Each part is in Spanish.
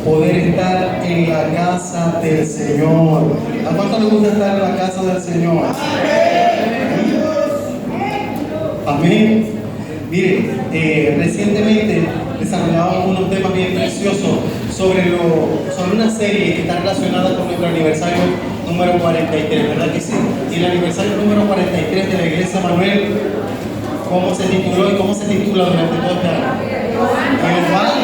poder estar en la casa del Señor. ¿A cuánto le gusta estar en la casa del Señor? Amén. Mire, recientemente desarrollábamos unos temas bien preciosos sobre una serie que está relacionada con nuestro aniversario número 43, ¿verdad que sí? Y el aniversario número 43 de la Iglesia Manuel, ¿cómo se tituló y cómo se titula durante todo este año? Jehová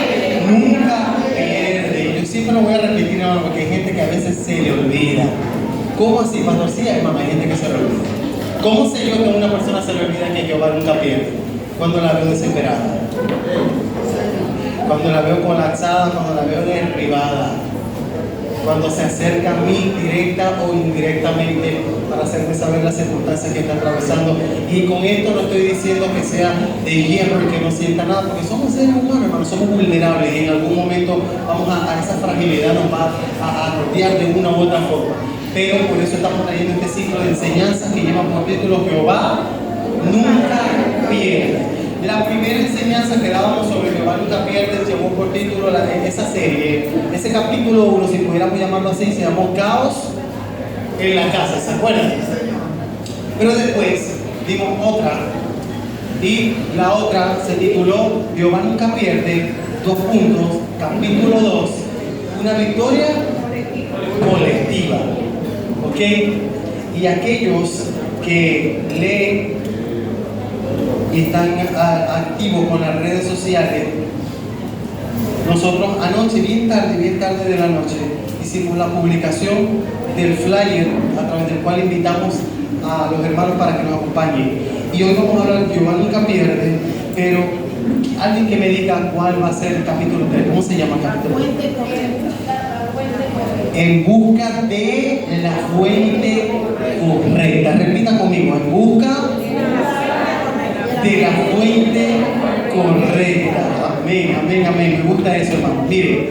nunca pierde. Yo siempre lo voy a repetir, hermano, porque hay gente que a veces se le olvida. ¿Cómo así, pastor? Sí, hermano, hay gente que se le olvida. ¿Cómo sé yo que a una persona se le olvida que Jehová nunca pierde? Cuando la veo desesperada, cuando la veo colapsada, cuando la veo derribada, cuando se acerca a mí directa o indirectamente para hacerme saber las circunstancias que está atravesando. Y con esto no estoy diciendo que sea de hierro y que no sienta nada, porque somos seres humanos, hermanos, somos vulnerables y en algún momento vamos a esa fragilidad nos va a rodear de una u otra forma. Pero por eso estamos trayendo este ciclo de enseñanzas que lleva por título Jehová nunca pierde. La primera enseñanza que dábamos sobre Jehová nunca pierde llevó por título esa serie, ese capítulo 1, si pudiéramos llamarlo así, se llamó Caos en la casa, ¿se acuerdan? Pero después dimos otra, y la otra se tituló Jehová nunca pierde, capítulo 2, una victoria colectiva, ¿ok? Y aquellos que leen y están activos con las redes sociales, nosotros anoche, bien tarde de la noche, hicimos la publicación del flyer a través del cual invitamos a los hermanos para que nos acompañen. Y hoy vamos a hablar de Jehová nunca pierde, pero alguien que me diga cuál va a ser el capítulo 3, ¿cómo se llama el capítulo 3? En busca de la fuente correcta. Repita conmigo, en busca de la fuente correcta. Amén, amén, amén. Me gusta eso, hermano. Mire,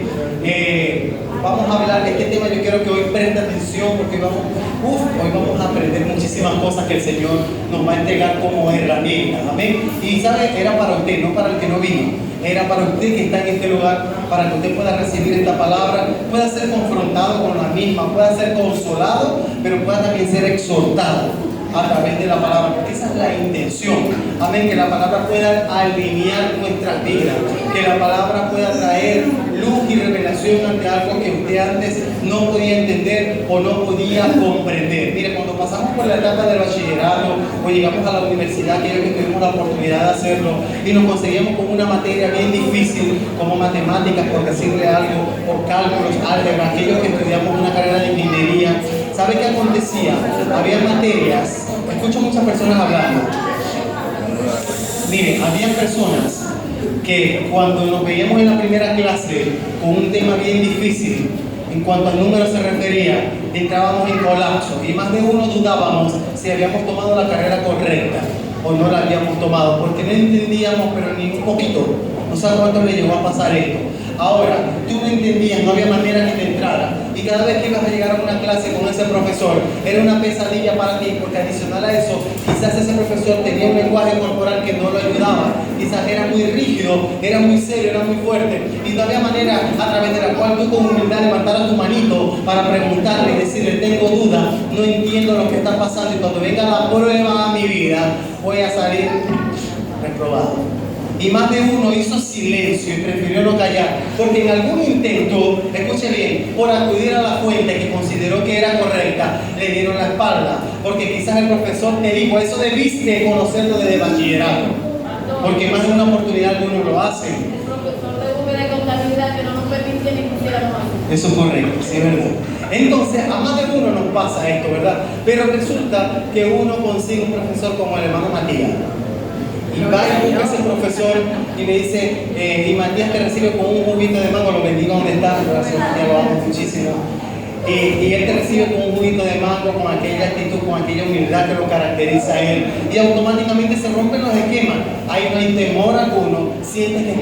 vamos a hablar de este tema. Yo quiero que hoy presta atención porque hoy vamos a aprender muchísimas cosas que el Señor nos va a entregar como herramientas. Amén. Y sabe, era para usted, no para el que no vino. Era para usted que está en este lugar, para que usted pueda recibir esta palabra, pueda ser confrontado con la misma, pueda ser consolado, pero pueda también ser exhortado a través de la palabra, porque esa es la intención. Amén, que la palabra pueda alinear nuestras vidas, que la palabra pueda traer luz y revelación ante algo que usted antes no podía entender o no podía comprender. Mire, cuando pasamos por la etapa del bachillerato o llegamos a la universidad, aquellos que tuvimos la oportunidad de hacerlo y nos conseguimos con una materia bien difícil como matemáticas, por decirle algo, o cálculos, álgebra, aquellos que estudiamos una carrera de ingeniería, ¿sabe qué acontecía? Había materias, escucho muchas personas hablando. Miren, había personas que cuando nos veíamos en la primera clase con un tema bien difícil, en cuanto al número se refería, entrábamos en colapso y más de uno dudábamos si habíamos tomado la carrera correcta o no la habíamos tomado, porque no entendíamos, pero ni un poquito. No sabes cuánto le llegó a pasar esto. Ahora, tú no entendías, no había manera que te entrara. Y cada vez que ibas a llegar a una clase con ese profesor, era una pesadilla para ti, porque adicional a eso, quizás ese profesor tenía un lenguaje corporal que no lo ayudaba. Quizás era muy rígido, era muy serio, era muy fuerte. Y no había manera a través de la cual tú con humildad levantaras tu manito para preguntarle y decirle, tengo duda, no entiendo lo que está pasando. Y cuando venga la prueba a mi vida, voy a salir reprobado. Y más de uno hizo silencio y prefirió no callar, porque en algún intento, escuche bien, por acudir a la fuente que consideró que era correcta, le dieron la espalda, porque quizás el profesor te dijo, eso debiste conocerlo desde bachillerato, porque más de una oportunidad algunos lo hacen. El profesor de contabilidad que no nos permitía ni que hiciéramos algo. Eso es correcto, sí es verdad. Entonces, a más de uno nos pasa esto, ¿verdad? Pero resulta que uno consigue un profesor como el hermano Matías. Y va y busca a ese profesor y le dice, y Matías te recibe con un juguito de mango, lo bendiga donde está, gracias, Matías, lo amo muchísimo. Y él te recibe con un juguito de mango, con aquella actitud, con aquella humildad que lo caracteriza a él. Y automáticamente se rompen los esquemas. Ahí no hay temor alguno, sientes que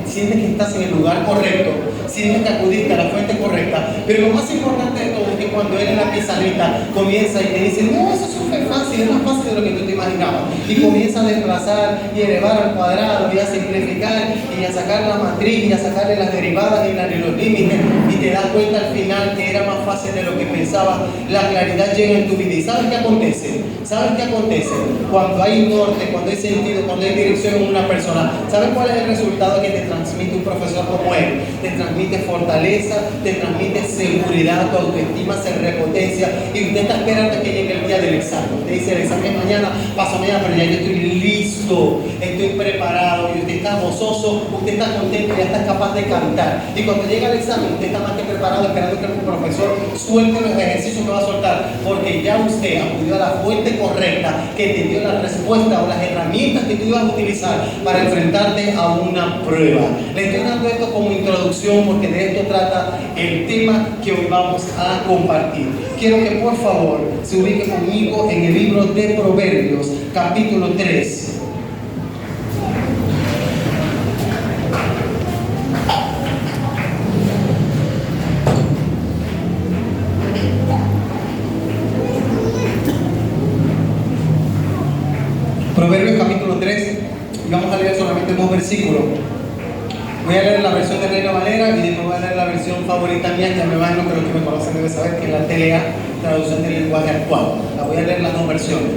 sientes que estás en el lugar correcto, sientes que acudiste a la fuente correcta, pero lo más importante de todo es que cuando él en la pizarrita comienza y te dice, no, eso es súper fácil, es más fácil de lo que tú te imaginabas, y comienza a desplazar y elevar al cuadrado y a simplificar y a sacar la matriz y a sacarle las derivadas y los límites, y te das cuenta al final que era más fácil de lo que pensabas, la claridad llega en tu vida. ¿Y sabes qué acontece? ¿Sabes qué acontece? Cuando hay norte, cuando hay sentido, cuando hay dirección en una persona, ¿sabes cuál es el resultado que te transmite un profesor como él? Te transmite fortaleza, te transmite seguridad, tu autoestima se repotencia y usted está esperando que llegue el día del examen. Usted dice, el examen es mañana, paso mañana, pero ya yo estoy listo, estoy preparado, y usted está gozoso, usted está contento, ya está capaz de cantar. Y cuando llega el examen, usted está más que preparado, esperando que el profesor suelte los ejercicios que va a soltar, porque ya usted acudió a la fuente correcta que te dio la respuesta o las herramientas que tú ibas a utilizar para enfrentarte a una prueba. Le estoy dando esto como introducción porque de esto trata el tema que hoy vamos a compartir. Quiero que por favor se ubique conmigo en el libro de Proverbios, capítulo 3. Proverbios capítulo 3, y vamos a leer solamente 2 versículos. Voy a leer la versión de Reina Valera y después voy a leer la versión favorita mía, que me imagino que los que me conocen deben saber, que es la TLA, traducción del lenguaje actual. La voy a leer las 2 versiones.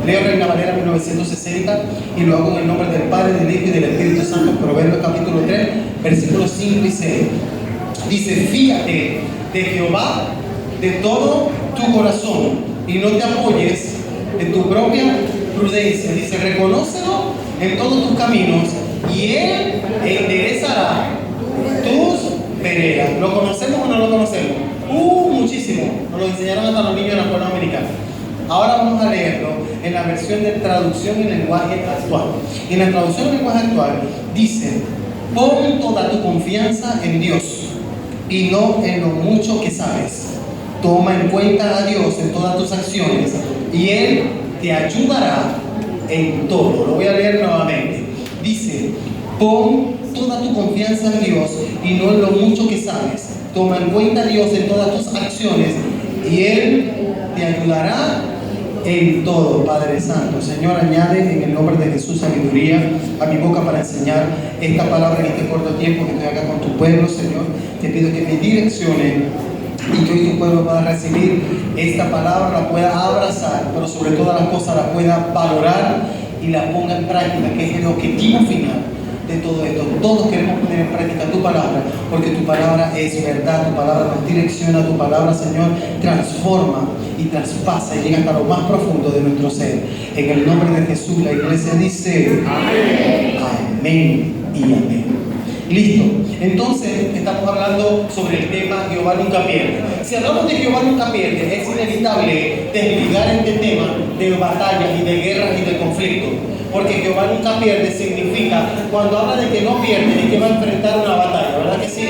Leo Reina Valera 1960 y lo hago en el nombre del Padre, del Hijo y del Espíritu Santo. Proverbios capítulo 3, versículos 5 y 6. Dice, fíjate de Jehová de todo tu corazón y no te apoyes de tu propia prudencia. Dice, reconócelo en todos tus caminos y Él enderezará tus veredas. ¿Lo conocemos o no lo conocemos? Muchísimo. Nos lo enseñaron hasta los niños en la escuela dominicana. Ahora vamos a leerlo en la versión de traducción en lenguaje actual. En la traducción en lenguaje actual dice, pon toda tu confianza en Dios y no en lo mucho que sabes. Toma en cuenta a Dios en todas tus acciones y Él te ayudará en todo. Lo voy a leer nuevamente. Dice, pon toda tu confianza en Dios y no en lo mucho que sabes. Toma en cuenta a Dios en todas tus acciones y Él te ayudará en todo. Padre Santo, Señor, añade en el nombre de Jesús sabiduría a mi boca para enseñar esta palabra en este corto tiempo que estoy acá con tu pueblo, Señor. Te pido que me direccione y que hoy tu pueblo pueda recibir esta palabra, la pueda abrazar, pero sobre todas las cosas la pueda valorar y la ponga en práctica, que es el objetivo final de todo esto. Todos queremos poner en práctica tu palabra, porque tu palabra es verdad, tu palabra nos direcciona, tu palabra, Señor, transforma y traspasa y llega hasta lo más profundo de nuestro ser. En el nombre de Jesús, la iglesia dice amén, amén y amén. Listo. Entonces, estamos hablando sobre el tema Jehová nunca pierde. Si hablamos de Jehová nunca pierde, es inevitable desligar este tema de batallas y de guerras y de conflictos. Porque Jehová nunca pierde significa, cuando habla de que no pierde, es que va a enfrentar una batalla, ¿verdad que sí?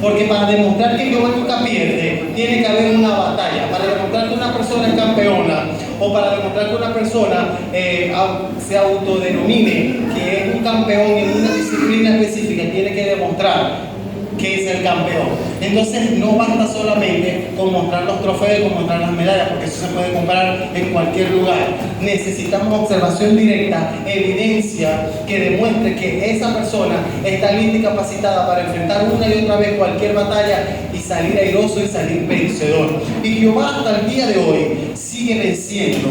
Porque para demostrar que Jehová nunca pierde, tiene que haber una batalla. Para demostrar que una persona es campeona, o para demostrar que una persona se autodenomine que es un campeón en una disciplina específica, tiene que demostrar que es el campeón. Entonces no basta solamente con mostrar los trofeos, con mostrar las medallas, porque eso se puede comprar en cualquier lugar. Necesitamos observación directa, evidencia que demuestre que esa persona está lista y capacitada para enfrentar una y otra vez cualquier batalla y salir airoso y salir vencedor. Y Jehová hasta el día de hoy sigue venciendo.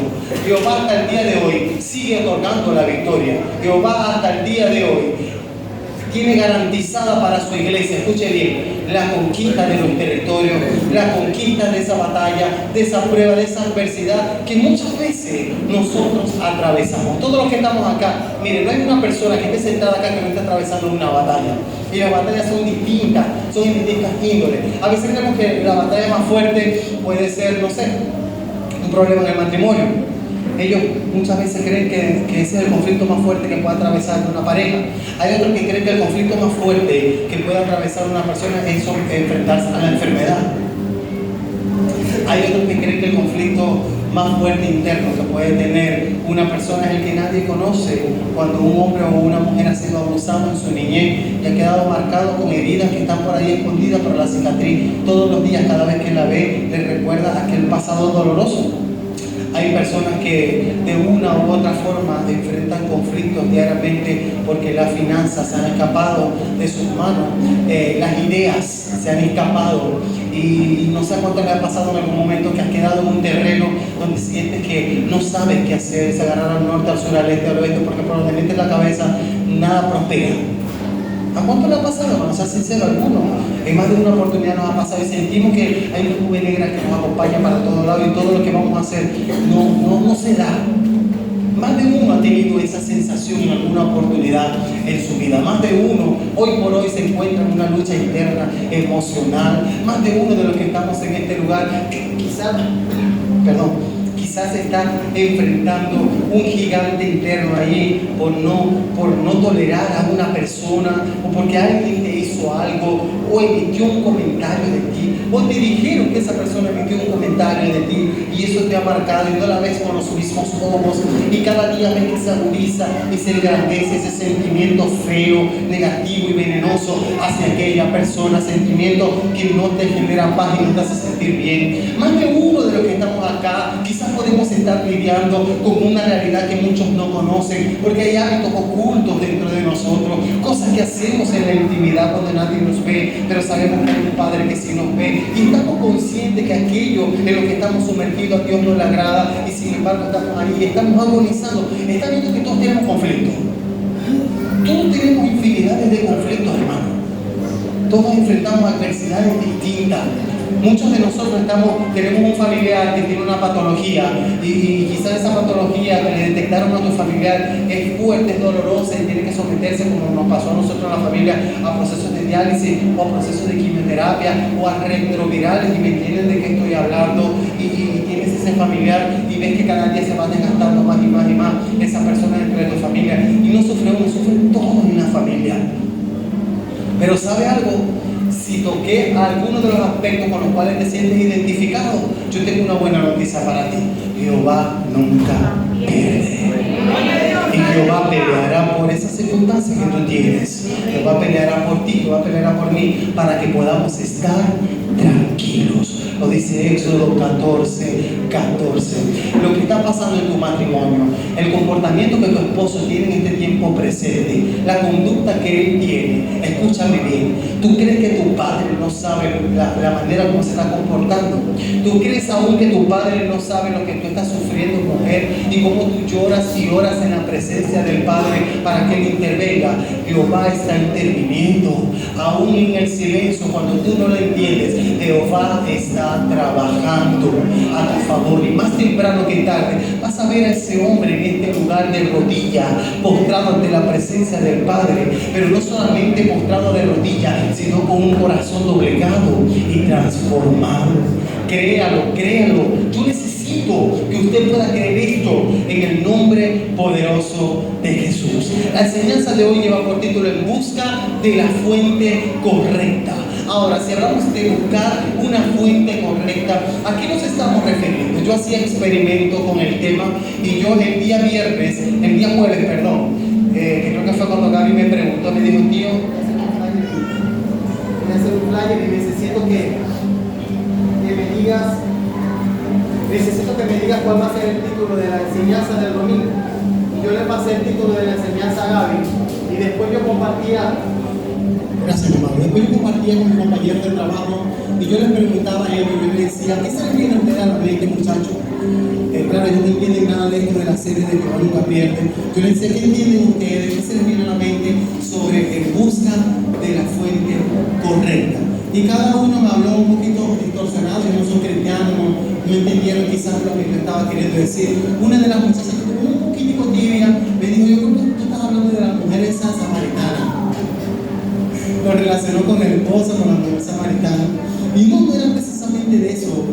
Jehová hasta el día de hoy sigue otorgando la victoria. Jehová hasta el día de hoy tiene garantizada para su iglesia, escuche bien, la conquista de los territorios, la conquista de esa batalla, de esa prueba, de esa adversidad que muchas veces nosotros atravesamos. Todos los que estamos acá, miren, no hay una persona que esté sentada acá que no esté atravesando una batalla. Y las batallas son distintas índoles. A veces creemos que la batalla más fuerte puede ser, no sé, un problema en el matrimonio. Ellos muchas veces creen que ese es el conflicto más fuerte que puede atravesar una pareja. Hay otros que creen que el conflicto más fuerte que puede atravesar una persona es enfrentarse a la enfermedad. Hay otros que creen que el conflicto más fuerte interno que puede tener una persona es el que nadie conoce. Cuando un hombre o una mujer ha sido abusado en su niñez y ha quedado marcado con heridas que están por ahí escondidas, pero la cicatriz todos los días, cada vez que la ve, le recuerda aquel pasado doloroso. Hay personas que de una u otra forma enfrentan conflictos diariamente porque las finanzas se han escapado de sus manos, las ideas se han escapado, y no sé cuánto le ha pasado en algún momento que has quedado en un terreno donde sientes que no sabes qué hacer, se agarrar al norte, al sur, al este, al oeste, porque por donde metes la cabeza nada prospera. ¿A cuánto le ha pasado? Vamos a ser sinceros, algunos. En más de una oportunidad nos ha pasado y sentimos que hay una nube negra que nos acompaña para todos lados y todo lo que vamos a hacer no se da. Más de uno ha tenido esa sensación en alguna oportunidad en su vida. Más de uno hoy por hoy se encuentra en una lucha interna, emocional. Más de uno de los que estamos en este lugar, quizás está enfrentando un gigante interno ahí por no tolerar a una persona, o porque alguien te hizo algo, o emitió un comentario de ti, o te dijeron que esa persona emitió un comentario de ti y eso te ha marcado y no la ves con los mismos ojos, y cada día ves que se agudiza y se engrandece ese sentimiento feo, negativo y venenoso hacia aquella persona, sentimiento que no te genera paz y no te hace sentir bien. Más de uno de los que estamos acá quizás podemos estar lidiando con una realidad que muchos no conocen, porque hay hábitos ocultos dentro de nosotros, cosas que hacemos en la intimidad cuando nadie nos ve, pero sabemos que hay un Padre que sí nos ve, y estamos conscientes que aquello en lo que estamos sumergidos a Dios no le agrada, y sin embargo estamos ahí y estamos agonizando. Está viendo que todos tenemos conflictos, todos tenemos infinidades de conflictos, hermano. Todos enfrentamos adversidades distintas. Muchos de nosotros tenemos un familiar que tiene una patología y quizás esa patología que le detectaron a tu familiar es fuerte, es dolorosa y tiene que someterse, como nos pasó a nosotros en la familia, a procesos de diálisis o a procesos de quimioterapia o a retrovirales, y me entienden de qué estoy hablando, y tienes ese familiar y ves que cada día se va desgastando más y más y más esa persona dentro de tu familia, y no sufre uno, sufren todos en la familia. Pero ¿sabe algo? Si toqué algunos de los aspectos con los cuales te sientes identificado, yo tengo una buena noticia para ti. Jehová nunca pierde. Y Jehová peleará por esas circunstancias que tú tienes. Jehová peleará por ti, Jehová peleará por mí, para que podamos estar tranquilos. Lo dice Éxodo 14:14. Lo que está pasando en tu matrimonio, el comportamiento que tu esposo tiene en este tiempo presente, la conducta que él tiene, escúchame bien. ¿Tú crees que tu padre no sabe la manera como se está comportando? ¿Tú crees aún que tu padre no sabe lo que tú estás sufriendo, mujer, y cómo tú lloras y oras en la presencia del Padre para que Él intervenga? Jehová está interviniendo, aún en el silencio, cuando tú no lo entiendes. Jehová está trabajando a tu favor, y más temprano que tarde vas a ver a ese hombre en este lugar de rodillas, postrado ante la presencia del Padre, pero no solamente postrado de rodillas, sino con un corazón doblegado y transformado. Créalo, créalo. Yo necesito que usted pueda creer esto en el nombre poderoso de Jesús. La enseñanza de hoy lleva por título En busca de la fuente correcta. Ahora, si hablamos de buscar una fuente correcta, ¿a qué nos estamos refiriendo? Yo hacía experimento con el tema, y yo el día jueves, que creo que fue cuando Gaby me preguntó, me dijo: tío, voy a hacer un flyer y necesito que me digas cuál va a ser el título de la enseñanza del domingo. Y yo le pasé el título de la enseñanza a Gaby, y después yo compartía. Gracias, hermano. Después yo compartía con mi compañero de trabajo y yo les preguntaba a ellos, yo les decía: ¿qué se les viene a ustedes a la mente, muchachos? Claro, ellos no entienden nada de esto de la serie de Jehová nunca pierde. Yo les decía: ¿qué entienden ustedes? ¿Qué se les viene a la mente sobre En busca de la fuente correcta? Y cada uno me habló un poquito distorsionado, y no son cristianos, no entendieron quizás lo que yo estaba queriendo decir. Una de las muchachas que tuvo un poquitico tibia me dijo: yo creo que tú estás hablando de la mujer esa samaritana. Lo relacionó con el esposo, con la mujer samaritana. Y no era precisamente de eso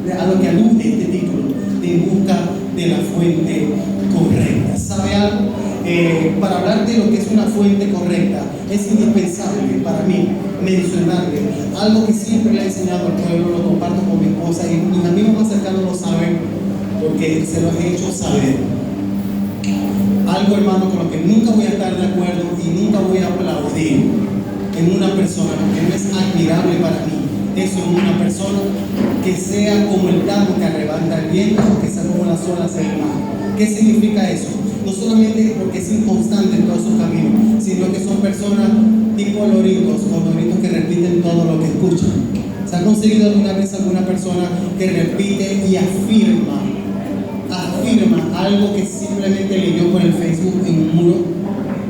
a lo que alude este título, de En busca de la fuente correcta. ¿Sabe algo? Para hablar de lo que es una fuente correcta, es indispensable para mí mencionarle algo que siempre le he enseñado al pueblo, lo comparto con mi esposa, y mis amigos más cercanos lo saben. porque se lo he hecho saber. Algo, hermano, con lo que nunca voy a estar de acuerdo y nunca voy a aplaudir en una persona, porque no es admirable para mí eso en una persona, que sea como el tambo que arrebata el viento o que sea como las olas del mar. ¿Qué significa eso? No solamente porque es inconstante en todos sus caminos, sino que son personas tipo loritos o loritos que repiten todo lo que escuchan. ¿Se ha conseguido alguna vez alguna persona que repite y afirma algo que simplemente leyó por el Facebook en un muro?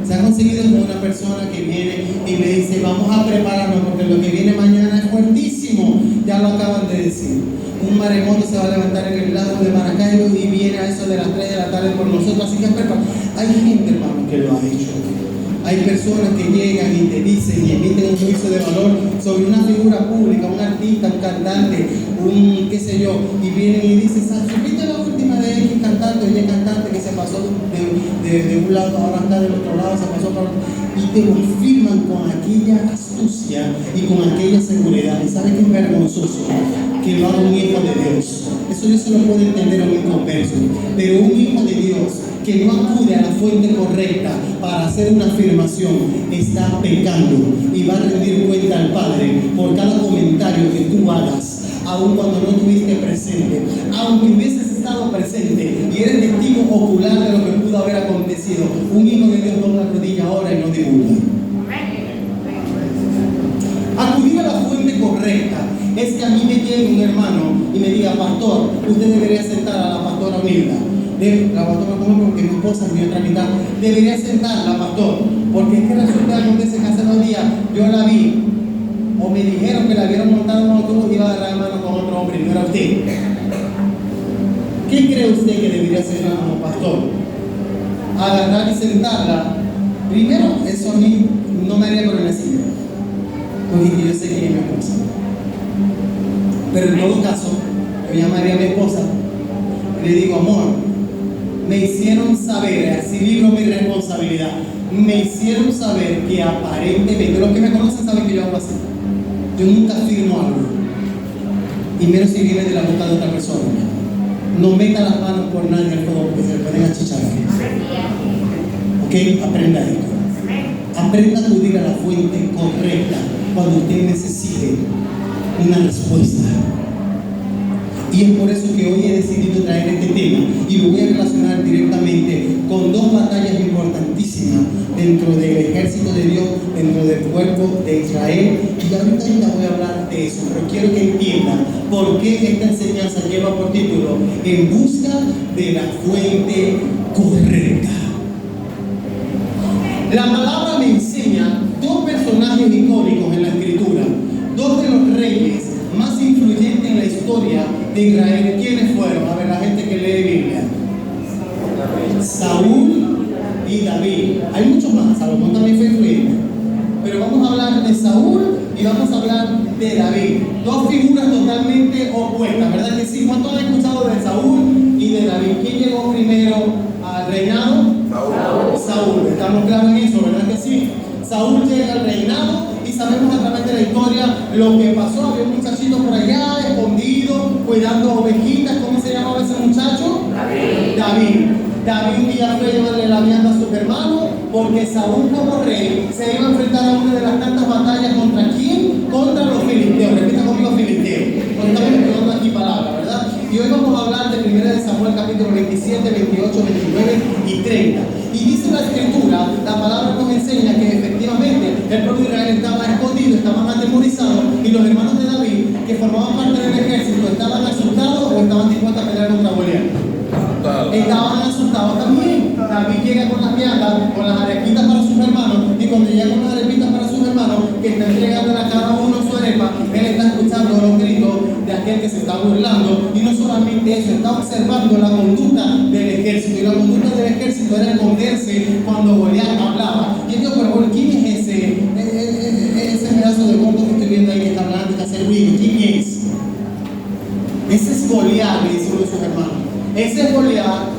Se ha conseguido con una persona que viene y me dice, vamos a prepararnos porque lo que viene mañana es fuertísimo. Ya lo acaban de decir. Un maremoto se va a levantar en el lago de Maracaibo y viene a eso de las 3 de la tarde por nosotros. Así que prepara. Hay gente, hermano, que lo ha hecho. Hay personas que llegan y te dicen y emiten un juicio de valor sobre una figura pública, un artista, un cantante, un qué sé yo, y vienen y dicen, ¿supiste la última de X cantante o Y cantante que se pasó de un lado, ahora está del otro lado, se pasó por otro? Y te lo firman con aquella astucia y con aquella seguridad. ¿Y sabes qué es vergonzoso? Que lo haga un hijo de Dios. Eso yo se lo puedo entender a un inconverso, pero un hijo de Dios que no acude a la fuente correcta para hacer una afirmación está pecando y va a rendir cuenta al Padre por cada comentario que tú hagas, aun cuando no estuviste presente, aunque hubieses estado presente y eres testigo ocular de lo que pudo haber acontecido. Un hijo de Dios dobla la rodilla ahora y no divulga. Acudir a la fuente correcta es que a mí me llegue un hermano y me diga, pastor, usted debería sentar a la pastora Milda. La pastora, porque mi esposa es mi otra mitad, debería sentarla, pastor, porque es que resulta que acontece que hace 2 días yo la vi, o me dijeron que la vieron montada en un autobús y iba a agarrar la mano con otro hombre, y no era usted. ¿Qué cree usted que debería hacer yo como pastor? Agarrar y sentarla. Primero, eso a mí no me haría por el silla, porque yo sé quién es mi esposa. Pero en todo caso, yo llamaría a mi esposa y le digo, amor, me hicieron saber, así libro mi responsabilidad, me hicieron saber que aparentemente, los que me conocen saben que yo hago así. Yo nunca firmo algo, y menos si viene de la boca de otra persona. No meta las manos por nadie en el fuego porque se le pueden achichar. ¿Ok? Aprenda esto. Aprenda a acudir a la fuente correcta cuando usted necesite una respuesta. Y es por eso que hoy he decidido traer este tema y lo voy a relacionar directamente con 2 batallas importantísimas dentro del ejército de Dios, dentro del cuerpo de Israel. Y ahorita voy a hablar de eso, pero quiero que entiendan por qué esta enseñanza lleva por título En busca de la fuente correcta. La palabra me enseña 2 personajes icónicos en la escritura, 2 de los reyes más influyentes en la historia de Israel. ¿Quiénes fueron? A ver, la gente que lee Biblia. Saúl y David. Hay muchos más, Salomón también fue influyente. Pero vamos a hablar de Saúl y vamos a hablar de David. 2 figuras totalmente opuestas, ¿verdad que sí? ¿Cuántos han escuchado de Saúl y de David? ¿Quién llegó primero al reinado? Saúl. Estamos claros en eso, ¿verdad que sí? Saúl llega al reinado y sabemos a través de la historia lo que pasó. Había un muchachito por allá, escondido, cuidando ovejitas. ¿Cómo se llamaba ese muchacho? David un día fue a llevarle la vianda a su hermano porque Saúl como rey se iba a enfrentar a una de las tantas batallas. ¿Contra quién? Contra los filisteos. Repita conmigo, filisteos. Porque estamos estudiando aquí palabras, ¿verdad? Y hoy vamos a hablar de 1 de Samuel capítulo 27, 28, 29 y 30. Y dice la escritura, la palabra nos enseña que efectivamente el pueblo de Israel estaba escondido, estaban atemorizados, y los hermanos de David, que formaban parte del ejército, estaban asustados o estaban dispuestos a pelear contra Goliat. Estaban asustados también. David llega con las viandas, con las arepitas para sus hermanos, y cuando llega con las arepitas para sus hermanos, que está entregando a cada uno su arepa, él está escuchando los gritos de aquel que se está burlando, y no solamente eso, está observando la conducta del ejército, y la conducta del ejército era esconderse cuando Goliat hablaba. Y yo, pero ¿quién es ese pedazo de gordo que estoy viendo ahí que está hablando, que hace ruido? ¿Quién es? Ese es Goliat, le dice uno de sus hermanos. Ese es Goliat.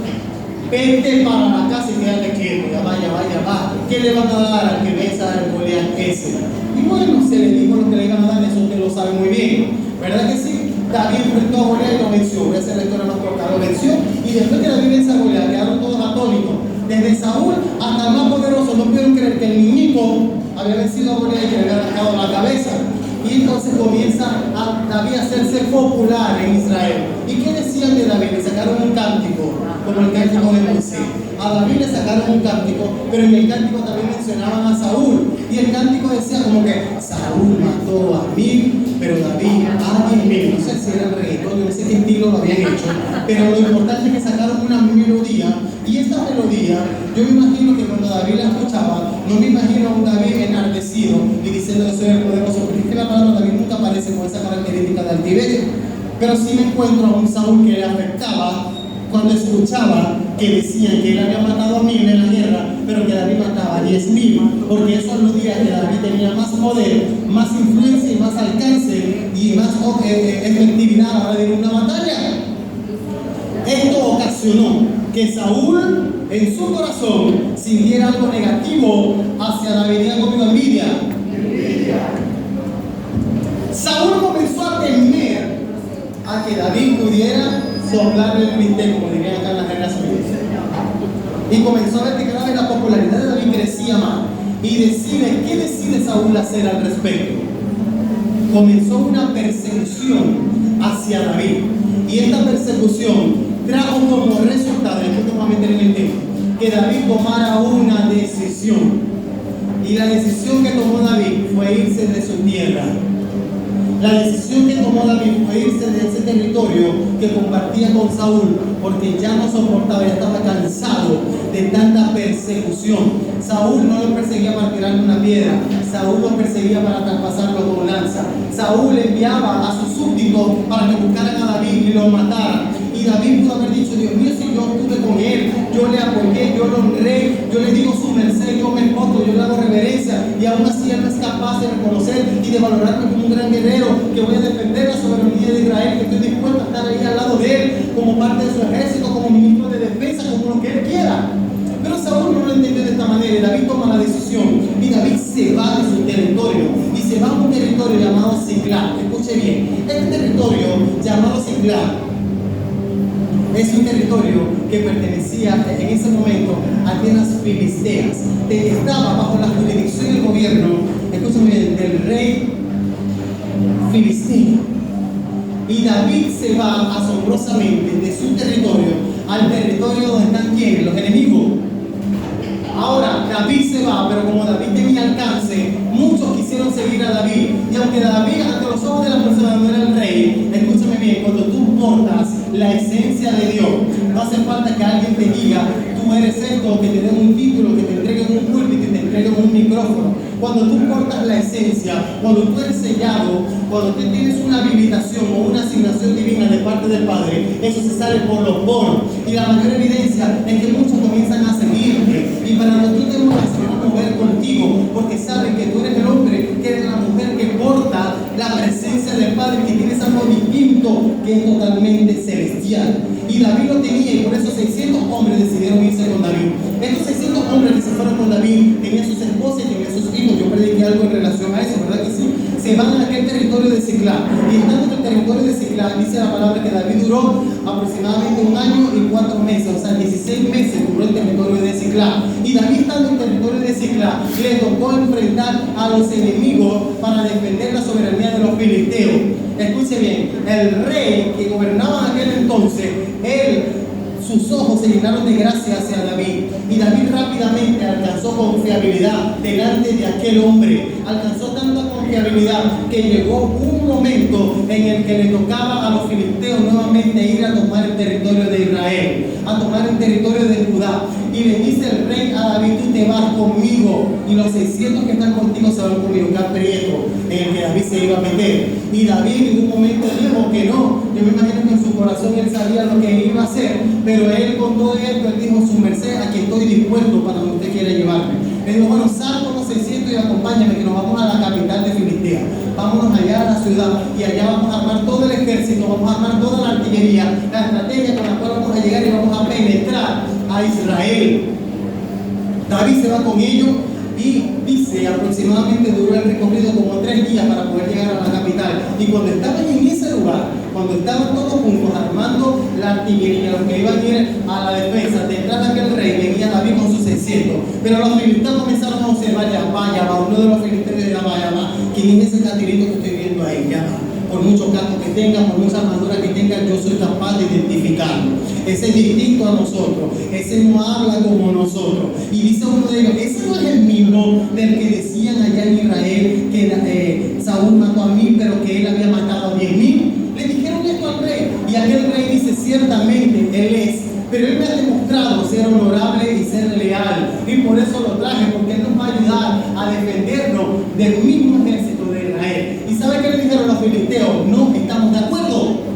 Vete para la casa y quédate quieto. Ya va. ¿Qué le van a dar al que besa al Goliat ese? Y bueno, se le dijo lo que le iban a dar, eso usted lo sabe muy bien, ¿verdad que sí? David enfrentó a Goliat y lo venció. Voy a hacer la historia más corta. Lo venció y después que David vence a Goliat, quedaron todos atónitos. Desde Saúl hasta el más poderoso no pudieron creer que el niñito había vencido a Goliat y que le había arrancado la cabeza. Y entonces comienza a David a hacerse popular en Israel. ¿Y qué decían de David? Le sacaron un cántico, como el cántico de Moisés. A David le sacaron un cántico, pero en el cántico también mencionaban a Saúl. Y el cántico decía como que Saúl mató a 1000, pero David a 10.000. No sé si era el reggaetón, no sé qué estilo lo habían hecho, pero lo importante es que sacaron una melodía. Y esta melodía, yo me imagino que cuando David la escuchaba, no me imagino a un David enardecido y diciendo que soy el poderoso, porque es que la palabra David nunca aparece con esa característica de altivez. Pero sí me encuentro a un Saúl que le afectaba cuando escuchaba que decían que él había matado a 1000 en la guerra, pero que David mataba a 10.000, porque eso aludía a que David tenía más poder, más influencia y más alcance y más efectividad a la hora de una batalla. Esto ocasionó que Saúl en su corazón sintiera algo negativo hacia David. Digan conmigo, envidia. Saúl comenzó a temer a que David pudiera soplarle el bistec, como dirían acá en las generaciones. Y comenzó a ver que cada vez la popularidad de David crecía más. Y ¿qué decide Saúl hacer al respecto? Comenzó una persecución hacia David. Y esta persecución trajo como resultado, y aquí vamos a meter en el tema, que David tomara una decisión. Y la decisión que tomó David fue irse de su tierra. La decisión que tomó David fue irse de ese territorio que compartía con Saúl, porque ya no soportaba, ya estaba cansado de tanta persecución. Saúl no lo perseguía para tirarle una piedra, Saúl lo perseguía para traspasarlo con lanza. Saúl enviaba a sus súbditos para que buscaran a David y lo mataran. Y David pudo haber dicho, Dios mío, si yo estuve con él, yo le apoyé, yo lo honré, yo le digo su merced, yo me postro, yo le hago reverencia, y aún así él no es capaz de reconocer y de valorarme como un gran guerrero, que voy a defender la soberanía de Israel, que estoy dispuesto a estar ahí al lado de él, como parte de su ejército, como ministro de defensa, como lo que él quiera. Pero Saúl no lo entendió de esta manera, y David toma la decisión, y David se va de su territorio, y se va a un territorio llamado Siclag. Escuche bien, este territorio llamado Siclag es un territorio que pertenecía en ese momento a tierras filisteas. Estaba bajo la jurisdicción y el gobierno, escúchame bien, del rey filisteo. Y David se va asombrosamente de su territorio al territorio donde están ¿quiénes? Los enemigos. Ahora David se va, pero como David tenía alcance, muchos quisieron seguir a David. Y aunque David ante los ojos de la persona no era el rey, escúchame bien, cuando tú portas la esencia de Dios, no hace falta que alguien te diga, tú eres esto, que te den un título, que te entreguen un púlpito, que te entreguen un micrófono. Cuando tú portas la esencia, cuando tú eres sellado, cuando tú tienes una habilitación o una asignación divina de parte del Padre, eso se sale por los poros. Y la mayor evidencia es que muchos comienzan a seguirte. Y para nosotros tenemos que hacer una mujer contigo, porque saben que tú eres el hombre, que eres la mujer que porta la presencia del Padre, que tiene ese amor distinto, que es totalmente celestial. Y David lo tenía, y por eso 600 hombres decidieron irse con David. Estos 600 hombres que se fueron con David tenían sus esposas y tenían sus hijos. Yo prediqué algo en relación a eso, ¿verdad que sí? Se van a aquel territorio de Siclag. Y estando en el territorio de Siclag, dice la palabra que David duró aproximadamente 1 año y 4 meses, o sea, 16 meses duró el territorio de Siclag. Y David, estando en el territorio de Siclag, le tocó enfrentar a los enemigos para defender la soberanía de los filisteos. Escuche bien, el rey que gobernaba en aquel entonces, sus ojos se llenaron de gracia hacia David, y David rápidamente alcanzó confiabilidad delante de aquel hombre. Alcanzó tanta confiabilidad que llegó un momento en el que le tocaba a los filisteos nuevamente ir a tomar el territorio de Israel, a tomar el territorio de Judá. Y le dice el rey a David, tú te vas conmigo, y los 600 que están contigo se van conmigo. Que aprieto en el que David se iba a meter. Y David en ningún momento dijo que no. Yo me imagino que en su corazón él sabía lo que iba a hacer, pero él con todo esto, él dijo, su merced, aquí estoy dispuesto para donde usted quiera llevarme. Le dijo, bueno, sal con los 600 y acompáñame, que nos vamos a la capital de Filistea. Vámonos allá a la ciudad, y allá vamos a armar todo el ejército, vamos a armar toda la artillería, la estrategia con la cual vamos a llegar y vamos a penetrar a Israel. David se va con ellos, y dice aproximadamente duró el recorrido como 3 días para poder llegar a la capital. Y cuando estaban en ese lugar, cuando estaban todos juntos armando la artillería, los que iban a ir a la defensa, detrás de aquel rey venía David con sus 600. Pero los filisteos comenzaron a observar, ya va, uno de los filisteos dirá, vaya va, ¿quién es ese catirito que estoy viendo ahí? Ya va. Por mucho casco que tenga, por mucha armadura que tenga, yo soy capaz de identificarlo. Ese es distinto a nosotros, ese no habla como nosotros. Y dice uno de ellos, ese no es el mismo del que decían allá en Israel que Saúl mató a 1000, pero que él había matado a 10,000. Le dijeron esto al rey, y aquel rey dice, ciertamente él es, pero él me ha demostrado ser honorable y ser leal, y por eso lo traje, porque él nos va a ayudar a defendernos del mismo ejército de Israel. ¿Y sabe qué le dijeron los filisteos? No estamos de acuerdo.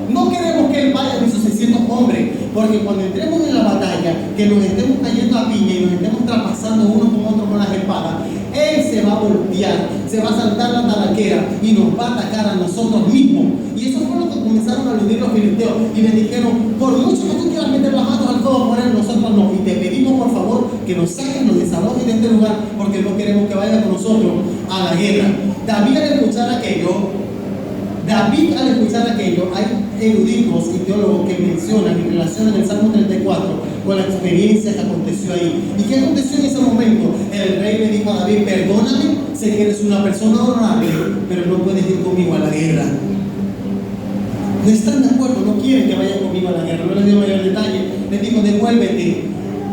No queremos que él vaya con sus 600 hombres, porque cuando entremos en la batalla, que nos estemos cayendo a piña y nos estemos traspasando uno con otro con las espadas, él se va a voltear, se va a saltar la talaquera y nos va a atacar a nosotros mismos. Y eso fue lo que comenzaron a aludir los filisteos y le dijeron, por mucho que tú quieras meter las manos al fuego por él, nosotros no, y te pedimos por favor que nos saquen, nos desalojen de este lugar, porque no queremos que vaya con nosotros a la guerra. David al escuchar aquello, hay eruditos y teólogos que mencionan y relacionan el Salmo 34 con la experiencia que aconteció ahí. ¿Y qué aconteció en ese momento? El rey le dijo a David, perdóname, sé que eres una persona honorable, pero no puedes ir conmigo a la guerra. No están de acuerdo, no quieren que vaya conmigo a la guerra. No les dio mayor detalle, les digo, devuélvete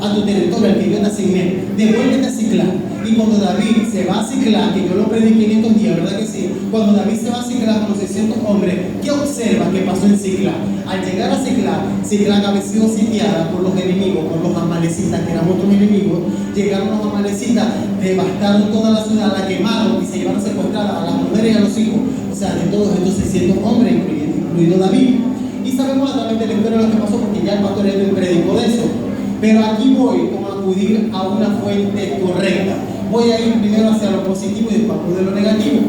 a tu territorio al que yo te asigné, devuélvete a Siclag. Y cuando David se va a Siclag, que yo lo prediqué en estos días, ¿verdad que sí? Cuando David se va a Siclag con los 600 hombres, ¿qué observa que pasó en Siclag? Al llegar a Siclag había sido sitiada por los enemigos, por los amalecitas, que eran otros enemigos. Llegaron los amalecitas, devastaron toda la ciudad, la quemaron y se llevaron secuestradas a las mujeres y a los hijos. O sea, de todos estos 600 hombres, incluido David. Y sabemos a través de la historia lo que pasó, porque ya el pastor Edwin predicó de eso. Pero aquí voy como a acudir a una fuente correcta. Voy a ir primero hacia lo positivo y después de lo negativo.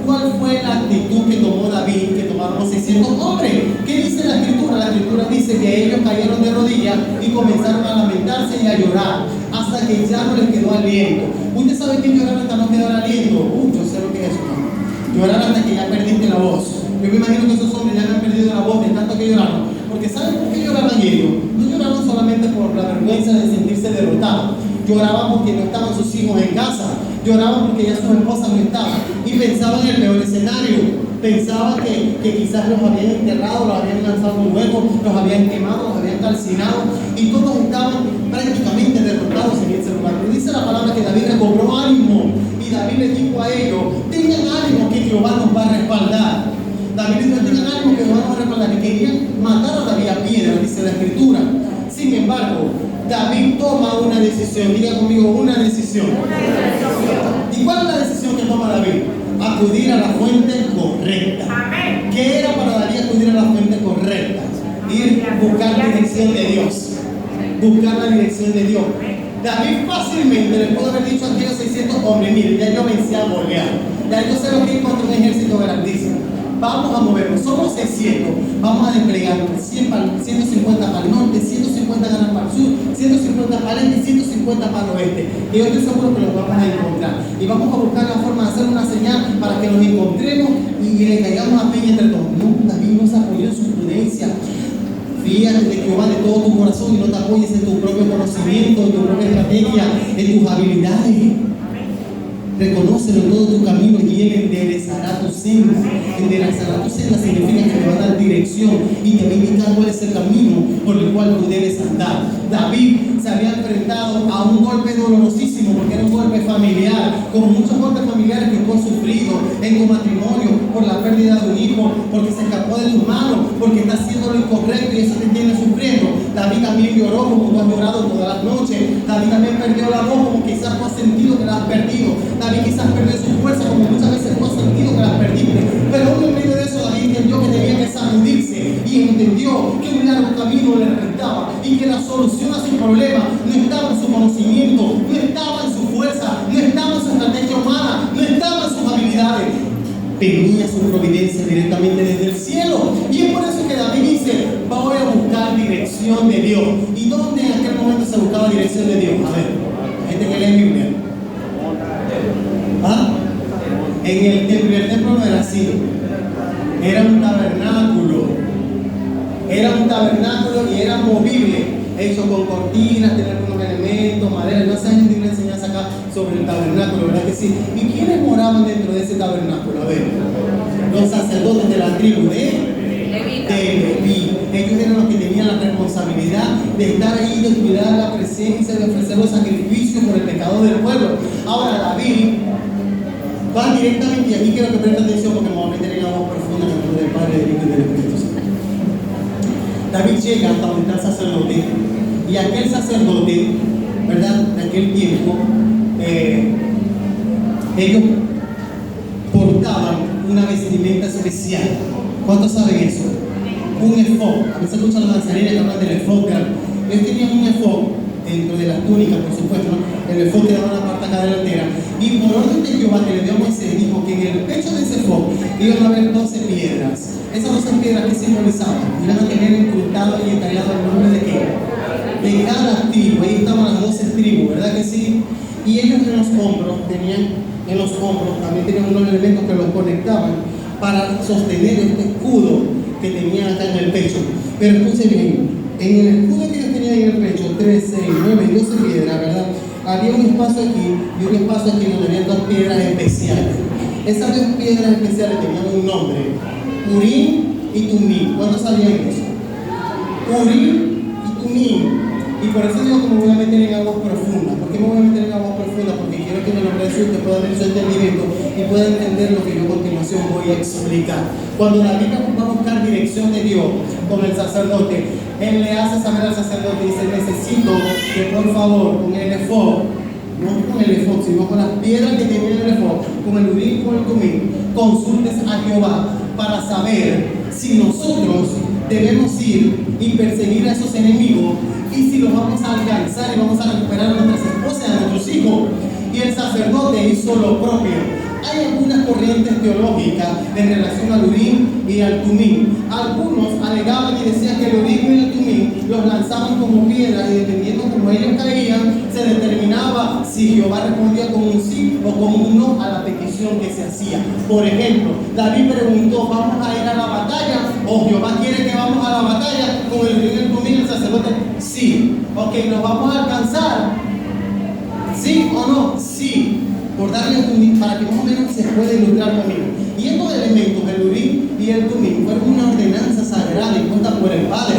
¿Cuál fue la actitud que tomó David, que tomaron los 600 hombres? ¿Qué dice la Escritura? La Escritura dice que ellos cayeron de rodillas y comenzaron a lamentarse y a llorar hasta que ya no les quedó aliento. ¿Usted sabe que llorar hasta no quedar aliento? Yo sé lo que es eso, ¿no? Llorar hasta que ya perdiste la voz. Yo me imagino que esos hombres ya han perdido la voz de tanto que lloraron. Porque ¿saben por qué lloraban ellos? No lloraron solamente por la vergüenza de sentirse derrotados. Lloraban porque no estaban sus hijos en casa. Lloraban porque ya sus esposas no estaban. Y pensaban en el peor escenario. Pensaban que quizás los habían enterrado, los habían lanzado un hueco, los habían quemado, los habían calcinado. Y todos estaban prácticamente derrotados en ese lugar. Pero dice la palabra que David recobró ánimo. Y David les dijo a ellos, tengan ánimo que Jehová nos va a respaldar. David les dijo, tengan ánimo que Jehová nos va a respaldar. Y querían matar a David a piedra, dice la Escritura. Sin embargo, David toma una decisión. Diga conmigo, una decisión. ¿Y cuál es la decisión que toma David? Acudir a la fuente correcta. Amén. ¿Qué era para David acudir a la fuente correcta? Ir a buscar la dirección de Dios. Buscar la dirección de Dios. David fácilmente le pudo haber dicho a aquellos 600 hombres, miren, ya yo vencí a Goliat. Ya yo sé lo que es contra un ejército grandísimo. Vamos a movernos, somos 600, vamos a desplegar 150 para el norte, 150 ganas para el sur, 150 para el este y 150 para el oeste. Y yo estoy seguro que los vamos a encontrar. Y vamos a buscar la forma de hacer una señal para que nos encontremos y le caigamos a piña entre todos. No, David no se apoyó en su prudencia. Fíjate de Jehová de todo tu corazón y no te apoyes en tu propio conocimiento, en tu propia estrategia, en tus habilidades. Reconócelo en todo tu camino y Él enderezará tu senda. Enderezará tu senda significa que te va a dar dirección y te va a indicar cuál es el camino por el cual tú debes andar. David se había enfrentado a un golpe dolorosísimo porque era un golpe familiar, como muchos golpes familiares que tú has sufrido en tu matrimonio, por la pérdida de un hijo, porque se escapó de tus manos, porque estás haciendo lo incorrecto y eso te tiene sufriendo. David también lloró como tú has llorado todas las noches. David también perdió la voz como quizás tú has sentido que la has perdido. David quizás perdió su fuerza como muchas veces tú has sentido que la perdiste. Pero aún en medio de eso David entendió que tenía que sacudirse y entendió que un largo camino le restaba y que la solución a su problema no estaba en su conocimiento, no estaba en su fuerza, no estaba en su estrategia humana, no estaba en sus habilidades. Venía su providencia directamente desde el cielo. Y es por eso que David dice, voy a buscar dirección de Dios. ¿Y dónde en aquel momento se buscaba dirección de Dios? A ver, la gente que lee Biblia. ¿Ah? en el templo. Y el templo no era así, era un tabernáculo. Era un tabernáculo y era movible, hecho con cortinas, tenía algunos elementos, madera. No sé si una enseñanza acá sobre el tabernáculo, ¿verdad que sí? ¿Y quiénes moraban dentro de ese tabernáculo? A ver, los sacerdotes de la tribu de Leví. Ellos eran los que tenían la responsabilidad de estar ahí, de cuidar la presencia, de ofrecer los sacrificios por el pecado del pueblo. Ahora David va directamente, y aquí quiero que presten atención porque me voy a meter en agua profunda en el nombre del Padre, del Hijo y del Espíritu Santo. David llega hasta donde está el sacerdote, y aquel sacerdote, ¿verdad?, de aquel tiempo, ellos portaban una vestimenta especial. ¿Cuántos saben eso? Un efod. A veces escuchan las danzarinas que hablan del efod. Ellos tenían un efod dentro de las túnicas, por supuesto, ¿no? El efod quedaba en la parte acá delantera. Y por orden de Jehová que le dio a Moisés, dijo que en el pecho de ese efod iban a haber 12 piedras. Esas 12 piedras que simbolizaban, iban a tener incrustado y entallado el nombre de qué? De cada tribu. Ahí estaban las 12 tribus, ¿verdad que sí? Y ellos en los hombros también tenían unos elementos que los conectaban para sostener este escudo que tenían acá en el pecho. Pero escuchen bien, en el escudo que ellos tenían en el pecho, 3, 6, 9 y 12 piedras, ¿verdad? Había un espacio aquí y un espacio aquí donde había 2 piedras especiales. Esas 2 piedras especiales tenían un nombre: Urim y Tumim. ¿Cuántos sabían eso? Urim y Tumim. Y por eso digo que me voy a meter en aguas profundas. ¿Por qué me voy a meter en aguas profundas? Porque quiero que en el nombre de Jesús usted pueda tener su entendimiento y pueda entender lo que yo a continuación voy a explicar. Cuando David va a buscar dirección de Dios con el sacerdote, él le hace saber al sacerdote y dice: necesito que por favor con el efod, no con el efod, sino con las piedras que tiene el efod, con el Urim y con el Tumim, consultes a Jehová para saber si nosotros debemos ir y perseguir a esos enemigos, y si los vamos a alcanzar y vamos a recuperar a nuestras esposas y a nuestros hijos. Y el sacerdote hizo lo propio. Hay algunas corrientes teológicas en relación al Urim y al Tumim. Algunos alegaban y decían que el Urim y el Tumim los lanzaban como piedras, y dependiendo cómo ellos caían, se determinaba si Jehová respondía con un sí o con un no a la petición que se hacía. Por ejemplo, David preguntó: ¿vamos a ir a la batalla? ¿O Jehová quiere que vamos a la batalla? Con el Urim y el Tumim, el sacerdote: sí. Ok, ¿nos vamos a alcanzar? ¿Sí o no? Sí. Por darle un, para que más o menos se pueda ilustrar conmigo. Y estos elementos, el Urim y el Tumim, fueron una ordenanza sagrada impuesta por el Padre,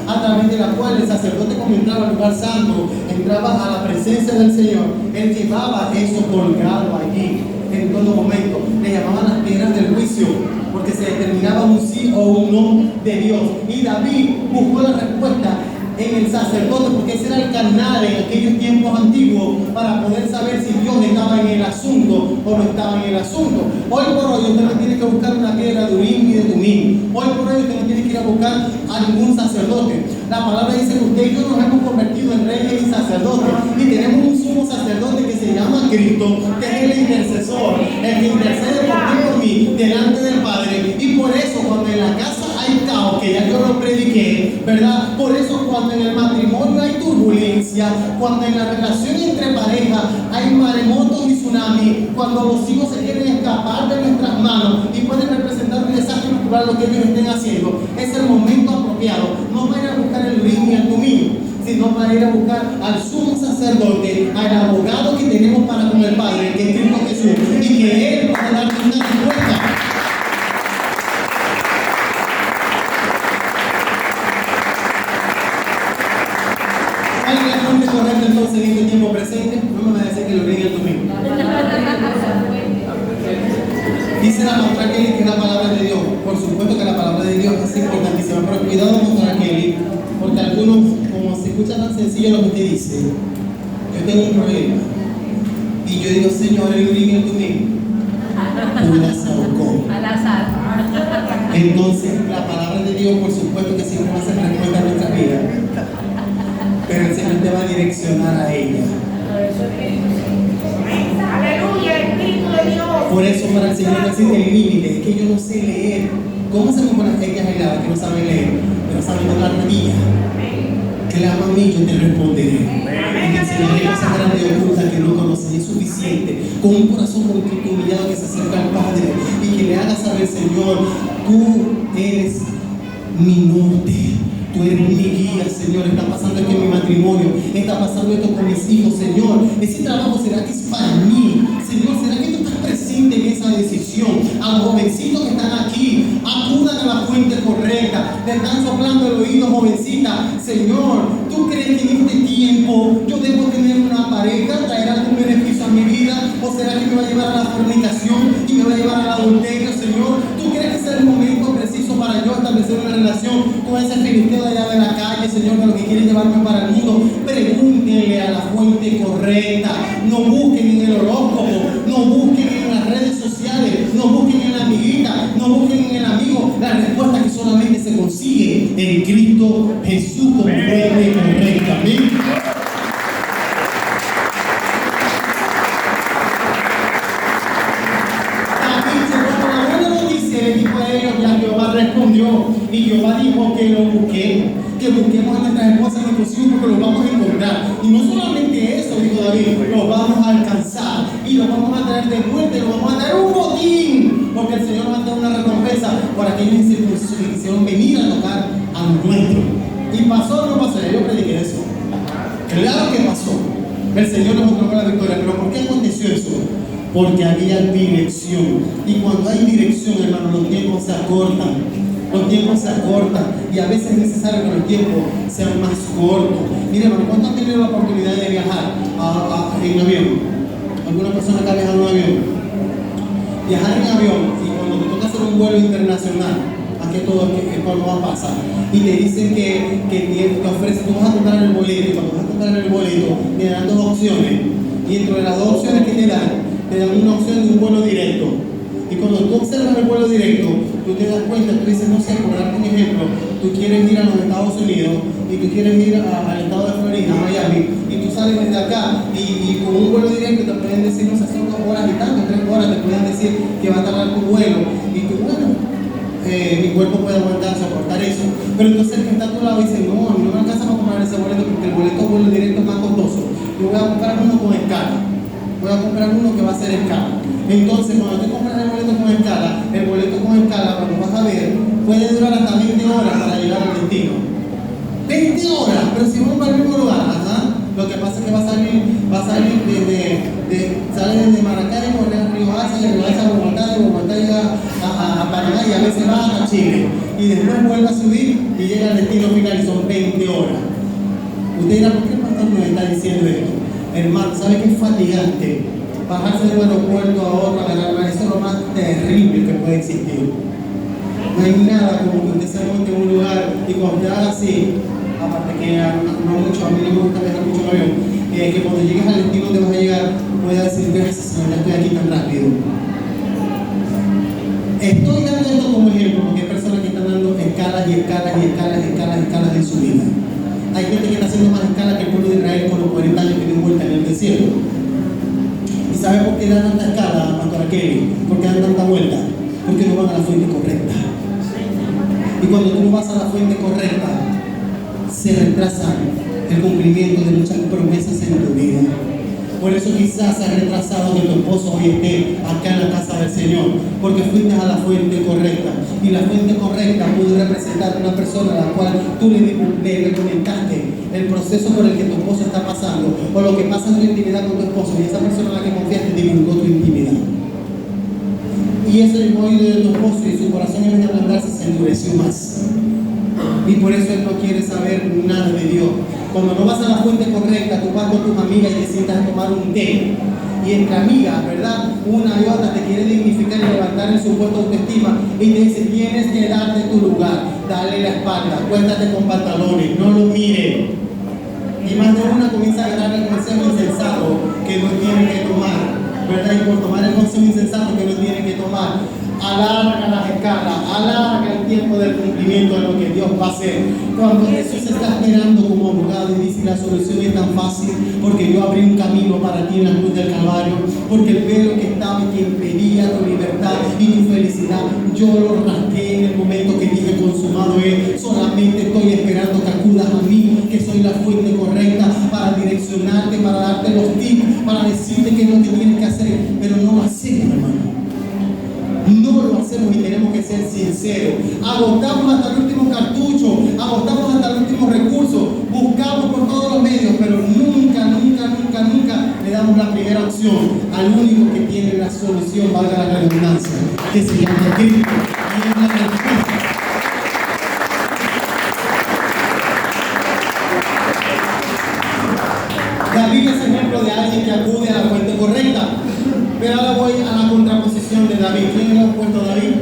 a través de la cual el sacerdote, cuando entraba al lugar santo, entraba a la presencia del Señor, él llevaba eso colgado allí en todo momento. Le llamaban las piedras del juicio, porque se determinaba un sí o un no de Dios. Y David buscó la respuesta en el sacerdote, porque ese era el canal en aquellos tiempos antiguos para poder saber si Dios estaba en el asunto o no estaba en el asunto. Hoy por hoy usted no tiene que buscar una piedra de Urim y de Tumim. Hoy por hoy usted no tiene que ir a buscar a ningún sacerdote. La palabra dice que usted y yo nos hemos convertido en reyes y sacerdotes, y tenemos un sumo sacerdote que se llama Cristo, que es el intercesor, el que intercede por ti y por mí delante del Padre. Y por eso cuando en la casa hay caos, que ya yo lo prediqué, ¿verdad? Por eso cuando en el matrimonio hay turbulencia, cuando en la relación entre pareja hay maremotos y tsunamis, cuando los hijos se quieren escapar de nuestras manos y pueden representar un desastre natural lo que ellos estén haciendo, es el momento apropiado, no para ir a buscar el Urim y el Tumim, sino para ir a buscar al sumo sacerdote, al abogado que tenemos para con el Padre, que es Cristo Jesús, y que Él nos va a dar una respuesta. Correcto, entonces en este tiempo presente, no me va a decir que lo ven el domingo. Dice la pastora Kelly que es la palabra de Dios. Por supuesto que la palabra de Dios es importantísima, pero cuidado, pastora Kelly, porque algunos, como se escucha tan sencillo lo que usted dice, yo tengo un problema. Y yo digo: Señor, el Urim y el Tumim, al azar. Entonces, la palabra de Dios, por supuesto que siempre va a ser respuesta a nuestra vida, pero el Señor te va a direccionar a ella. Aleluya, Espíritu de Dios. Por eso para el Señor no existe el límite. Es que yo no sé leer. ¿Cómo se me ponen ellas aisladas que no saben leer, pero saben doblar rodillas? clama a mí, yo te responderé. Y te enseñaré cosas grandes y ocultas que no conoces. Es suficiente con un corazón contrito y humillado que se acerca al Padre y que le haga saber, Señor, tú eres mi norte. Tú eres mi guía, Señor. Está pasando esto en mi matrimonio. Está pasando esto con mis hijos, Señor. Ese trabajo, ¿será que es para mí? Señor, ¿será que tú estás presente en esa decisión? A los jovencitos que están aquí, acudan a la fuente correcta. Te están soplando el oído, jovencita. Señor, ¿tú crees que en este tiempo yo debo tener una pareja? ¿Traerá algún beneficio a mi vida? ¿O será que me va a llevar a la fornicación y me va a llevar al adulterio, Señor? ¿Tú crees que es el momento preciso para yo establecer una relación con ese filisteo de allá de la calle, Señor, de lo que quiere llevarme para el mundo? Pregúntenle a la fuente correcta. No busquen en el horóscopo, no busquen en las redes sociales, no busquen en la amiguita, no busquen en el amigo. La respuesta que solamente se consigue en Cristo Jesús con fuente correcta. Amén. Ya Jehová respondió y Jehová dijo que lo busquemos, que busquemos a nuestras esposas y nuestros hijos porque los vamos a encontrar. Y no solamente eso, dijo David, los vamos a alcanzar y los vamos a traer de vuelta y los vamos a traer un botín, porque el Señor nos va a dar una recompensa por aquellos incircuncisos que quisieron venir a tocar a nuestro. ¿Y pasó o no pasó? Yo prediqué eso. Claro que pasó. El Señor nos otorgó la victoria. ¿Pero por qué aconteció eso? Porque había dirección. Y cuando hay dirección, hermano, los tiempos se acortan. Los tiempos se acortan. Y a veces es necesario que los tiempos sean más cortos. Mire, hermano, ¿cuántos han tenido la oportunidad de viajar en avión? ¿Alguna persona que ha viajado en avión? Viajar en avión y cuando te toca hacer un vuelo internacional, aquí todo no va a pasar. Y te dicen que te ofrecen, tú vas a comprar el boleto. Y cuando vas a comprar el boleto, te dan dos opciones. Y entre las dos opciones que te dan una opción de un vuelo directo. Y cuando tú observas el vuelo directo, tú te das cuenta, tú dices, no sé, por darte un ejemplo, tú quieres ir a los Estados Unidos y tú quieres ir al estado de Florida, a Miami, y tú sales desde acá y con un vuelo directo te pueden decir, no sé, son 2 horas y tanto, 3 horas, te pueden decir que va a tardar tu vuelo. Y tú, bueno, mi cuerpo puede aguantar, soportar eso. Pero entonces el que está a tu lado dice, no, a mí no me alcanza para comprar ese boleto porque el vuelo directo es más costoso. Yo voy a comprar uno con escala. Voy a comprar uno que va a ser escala. Entonces, cuando tú compras el boleto con escala, cuando vas a ver, puede durar hasta 20 horas para llegar al destino. 20 horas, pero si vamos para el mismo lugar, lo que pasa es que va a salir sale desde Maracaibo, Río Hacha, de Río Hacha a Bogotá, de Bogotá llega a Panamá y a veces va a Chile. Y después vuelve a subir y llega al destino final y son 20 horas. Usted dirá, ¿por qué el pastor nos está diciendo esto? Hermano, ¿sabe qué es fatigante? Bajarse de un aeropuerto a otro, eso es lo más terrible que puede existir. No hay nada como que usted se monte en un lugar y cuando usted haga así, aparte que no mucho, a mí no me gusta viajar mucho en avión, que cuando llegues al destino donde vas a llegar, puedas decir, gracias Señor, ya estoy aquí tan rápido. Estoy dando esto como ejemplo porque hay personas que están dando escalas y escalas en su vida. Hay gente que está haciendo más escala que el pueblo de Israel con los 40 años que dio vuelta en el desierto. ¿Y sabe por qué dan tanta escala, Pastor Kelly? ¿Por qué dan tanta vuelta? Porque no van a la fuente correcta. Y cuando tú no vas a la fuente correcta, se retrasa el cumplimiento de muchas promesas en tu vida. Por eso quizás se ha retrasado que tu esposo hoy esté acá en la casa del Señor, porque fuiste a la fuente correcta. Y la fuente correcta pudo representar a una persona a la cual tú le comentaste el proceso por el que tu esposo está pasando, o lo que pasa en tu intimidad con tu esposo, y esa persona a la que confiaste divulgó tu intimidad. Y eso el oído de tu esposo y su corazón en vez de ablandarse se endureció más. Y por eso él no quiere saber nada de Dios. Cuando no vas a la fuente correcta, tú vas con tus amigas y te sientas a tomar un té. Y entre amigas, ¿verdad? Una y otra te quiere dignificar y levantar en su puesto de autoestima. Y te dice, tienes que darte tu lugar. Dale la espalda, acuéstate con pantalones, no lo mires. Y más de una comienza a agarrar el consejo insensato que no tiene que tomar, ¿verdad? Y por tomar el consejo insensato que no tiene que tomar, alarga las escalas, alarga el tiempo del cumplimiento de lo que Dios va a hacer. Cuando Jesús está esperando como abogado y dice la solución es tan fácil porque yo abrí un camino para ti en la cruz del Calvario, porque el velo que estaba y que impedía tu libertad y tu felicidad, yo lo rasgué en el momento que dije consumado es. Solamente estoy esperando que acudas a mí, que soy la fuente correcta para direccionarte, para darte los tips, para decirte qué es lo que tienes que hacer, pero no lo hacemos, hermano. No lo hacemos y tenemos que ser sinceros. Agotamos hasta el último cartucho, agotamos hasta el último recurso, buscamos por todos los medios, pero nunca le damos la primera opción al único que tiene la solución, valga la redundancia, que se llama Cristo. Y es la respuesta. David es ejemplo de alguien que acude a la fuente correcta. Pero ahora voy a la contraposición de David. ¿Quién le ha puesto David?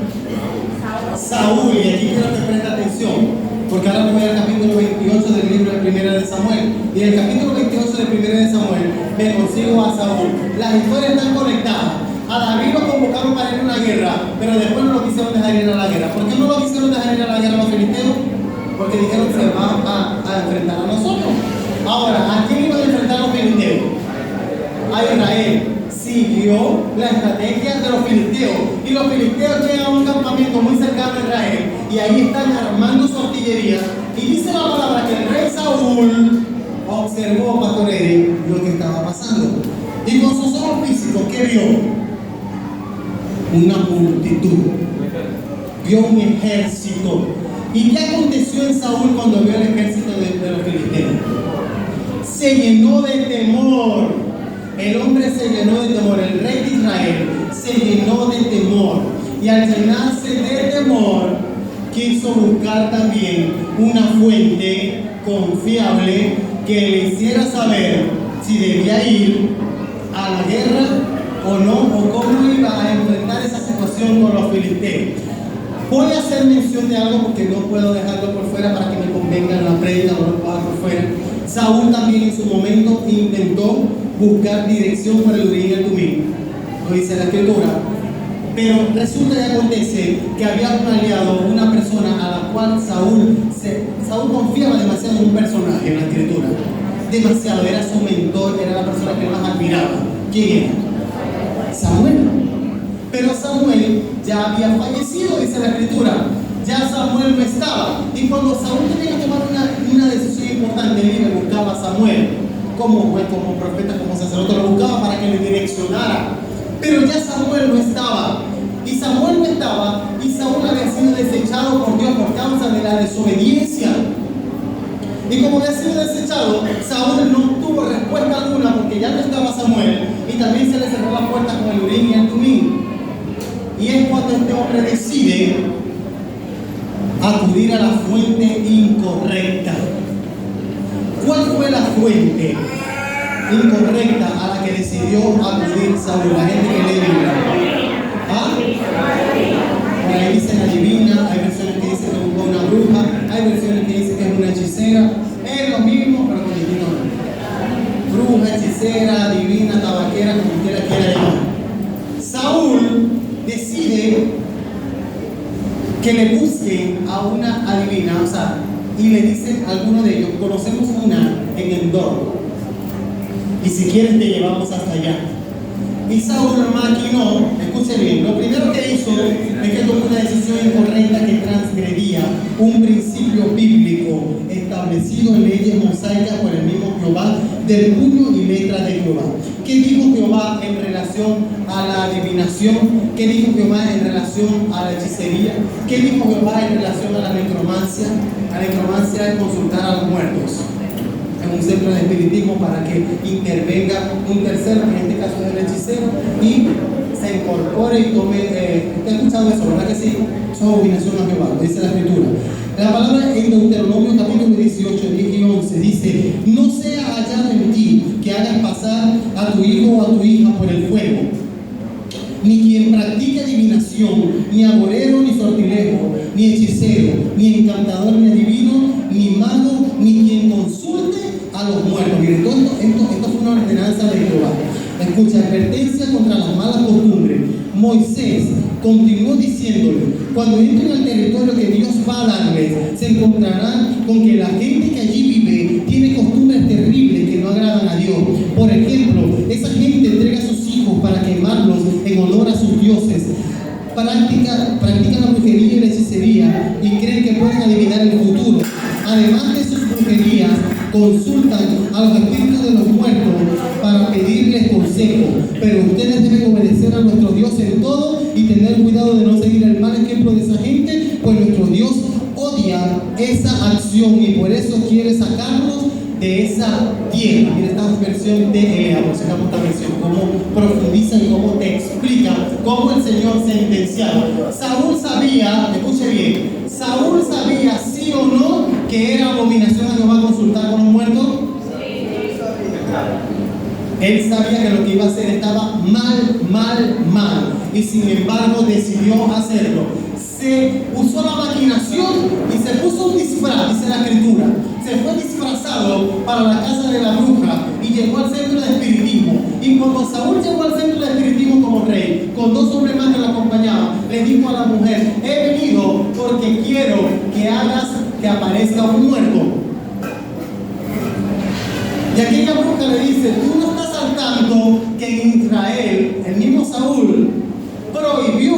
Saúl. Y aquí quiero que preste atención, porque ahora voy al capítulo 28 del libro de Primera de Samuel. Y en el capítulo 28 de Primera de Samuel me consigo a Saúl. Las historias están conectadas. A David lo convocaron para ir a una guerra, pero después no lo quisieron dejar ir a la guerra. ¿Por qué no lo quisieron dejar ir a la guerra los filisteos? Porque dijeron que se van a enfrentar a nosotros. Ahora, ¿a quién iban a enfrentar los filisteos? A Israel. Siguió la estrategia de los filisteos, y los filisteos llegan a un campamento muy cercano a Israel y ahí están armando su artillería, y dice la palabra que el rey Saúl observó, pastor, lo que estaba pasando, y con sus ojos físicos, ¿qué vio? Una multitud, vio un ejército. ¿Y qué aconteció en Saúl cuando vio el ejército de los filisteos? Se llenó de temor. El hombre se llenó de temor, el rey de Israel se llenó de temor, y al llenarse de temor quiso buscar también una fuente confiable que le hiciera saber si debía ir a la guerra o no, o cómo iba a enfrentar esa situación con los filisteos. Voy a hacer mención de algo porque no puedo dejarlo por fuera para que me convenga en la prédica, no lo puedo dejar por fuera. Saúl también en su momento intentó buscar dirección para el Urim y el Tumim, lo dice la escritura, pero resulta y acontece que había un aliado, una persona a la cual Saúl confiaba demasiado en un personaje en la escritura, demasiado, era su mentor, era la persona que más admiraba. ¿Quién era? Samuel. Pero Samuel ya había fallecido, dice la escritura. Ya Samuel no estaba. Y cuando Saúl tenía que tomar una decisión importante, él buscaba a Samuel como profeta, como sacerdote, lo buscaba para que le direccionara. Pero ya Samuel no estaba. Y Samuel no estaba, y Saúl había sido desechado por Dios por causa de la desobediencia. Y como había sido desechado, Saúl no tuvo respuesta alguna porque ya no estaba Samuel, y también se le cerró la puerta con el Urim y el Tumim. Y es cuando este hombre decide acudir a la fuente incorrecta. ¿Cuál fue la fuente incorrecta a la que decidió acudir Saúl? La gente que lee Biblia. ¿Ah? Por ahí dicen adivina, hay versiones que dicen que buscó una bruja, hay versiones que dicen que es una hechicera. Es lo mismo, pero con distinto nombre. Bruja, hechicera, adivina, tabaquera, como quiera llamar. Saúl decide que le busquen a una adivina, o sea, y le dicen a alguno de ellos, conocemos una en Endor, y si quieres te llevamos hasta allá. Y Saúl maquinó, escuche bien, lo primero que hizo es que tomó una decisión incorrecta que transgredía un principio bíblico establecido en leyes mosaicas por el mismo Jehová, del puño y letra de Jehová. ¿Qué dijo Jehová en relación a la adivinación? ¿Qué dijo Jehová en relación a la hechicería? ¿Qué dijo Jehová en relación a la necromancia? La necromancia es consultar a los muertos en un centro de espiritismo para que intervenga un tercero, que en este caso es el hechicero, y se incorpore y tome. ¿Usted ha escuchado eso, verdad que sí? Eso es abominación a Jehová, lo dice la escritura. La palabra en Deuteronomio capítulo 18, 10 y 11 dice: no sea hallado en ti que hagas pasar a tu hijo o a tu hija por el fuego, ni quien practique adivinación, ni agorero, ni sortilejo, ni hechicero, ni encantador, ni adivino, ni mago, ni quien consulte a los muertos. Miren, esto fue una ordenanza de Jehová. Escucha, advertencia contra las malas costumbres. Moisés continuó diciendo diciéndole: cuando entren al territorio que Dios va a darles, se encontrarán con que la gente que allí vive tiene costumbres terribles que no agradan a Dios. Por ejemplo, esa gente entrega a sus hijos para quemarlos en honor a sus dioses. Practican la brujería y la hechicería y creen que pueden adivinar el futuro. Además de sus brujerías, consultan a los espíritus de los muertos para pedirles consejo. Pero ustedes deben obedecer a nuestro Dios en todo y tener cuidado de no seguir el mal ejemplo de esa gente, pues nuestro Dios odia esa acción y por eso quiere sacarnos de esa tierra. Mira esta versión de Elea, por si acaso esta versión, cómo profundiza y cómo te explica cómo el Señor sentenciaba. Saúl sabía, escuche bien, Saúl sabía sí o no que era abominación a Jehová consultar con los muertos. Él sabía que lo que iba a hacer estaba mal, y sin embargo decidió hacerlo. Se usó la maquinación y se puso un disfraz, dice la escritura. Se fue disfrazado para la casa de la bruja y llegó al centro de espiritismo. Y cuando Saúl llegó al centro de espiritismo como rey, con 2 hombres más que lo acompañaban, le dijo a la mujer: he venido porque quiero que hagas que aparezca un muerto. Y aquella bruja le dice: tú no estás al tanto que en Israel el mismo Saúl prohibió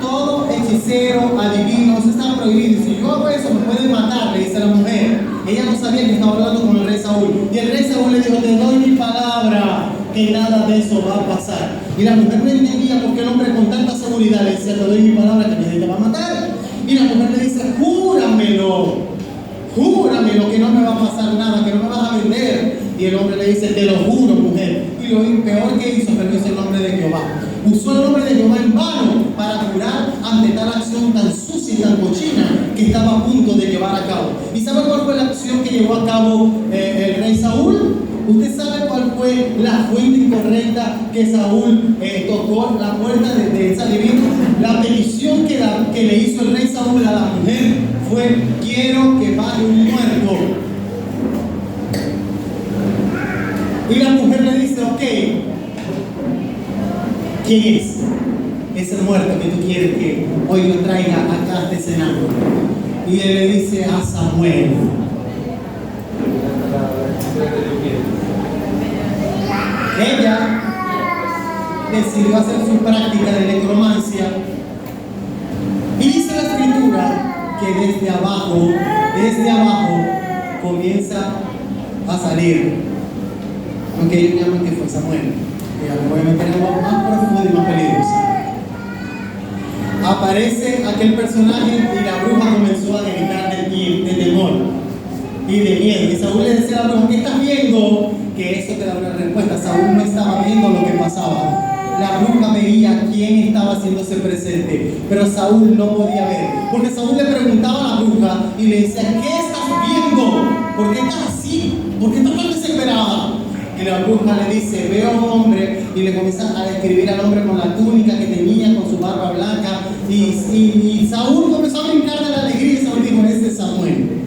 todo hechicero, adivino, eso estaba prohibido. Si yo hago eso me pueden matar, le dice la mujer. Ella no sabía que estaba hablando con el rey Saúl. Y el rey Saúl le dijo: te doy mi palabra que nada de eso va a pasar. Y la mujer no entendía por qué el hombre con tanta seguridad le decía: te doy mi palabra que nadie te va a matar. Y la mujer le dice: júramelo que no me va a pasar nada, que no me vas a vender. Y el hombre le dice: te lo juro, mujer. Y lo peor que hizo, pero hizo el nombre de Jehová. Usó el nombre de Jehová en vano para jurar ante tal acción tan sucia y tan cochina que estaba a punto de llevar a cabo. ¿Y sabe cuál fue la acción que llevó a cabo el rey Saúl? ¿Usted sabe cuál fue la fuente incorrecta que Saúl tocó la puerta de esa divina? La petición que le hizo el rey Saúl a la mujer fue: quiero que baje un muerto. Y la mujer le dice: ok, ¿quién es? Es el muerto que tú quieres que hoy yo traiga acá a este cenáculo. Y él le dice: a Samuel. Ella decidió hacer su práctica de necromancia y dice la escritura que desde abajo comienza a salir lo que ellos llaman que fue Samuel. Me voy a meter en algo más profundo y más peligroso. Aparece aquel personaje y la bruja comenzó a gritar de temor y de miedo. Y Saúl le decía a la bruja: ¿qué estás viendo? Que eso te da una respuesta. Saúl no estaba viendo lo que pasaba. La bruja veía quién estaba haciéndose presente, pero Saúl no podía ver, porque Saúl le preguntaba a la bruja y le decía: ¿qué estás viendo? ¿Por qué estás así? ¿Por qué estás tan desesperada? Y la bruja le dice: veo a un hombre, y le comienza a describir al hombre con la túnica que tenía, con su barba blanca, y Saúl comenzó a brincar de la alegría y Saúl dijo: ese es Samuel.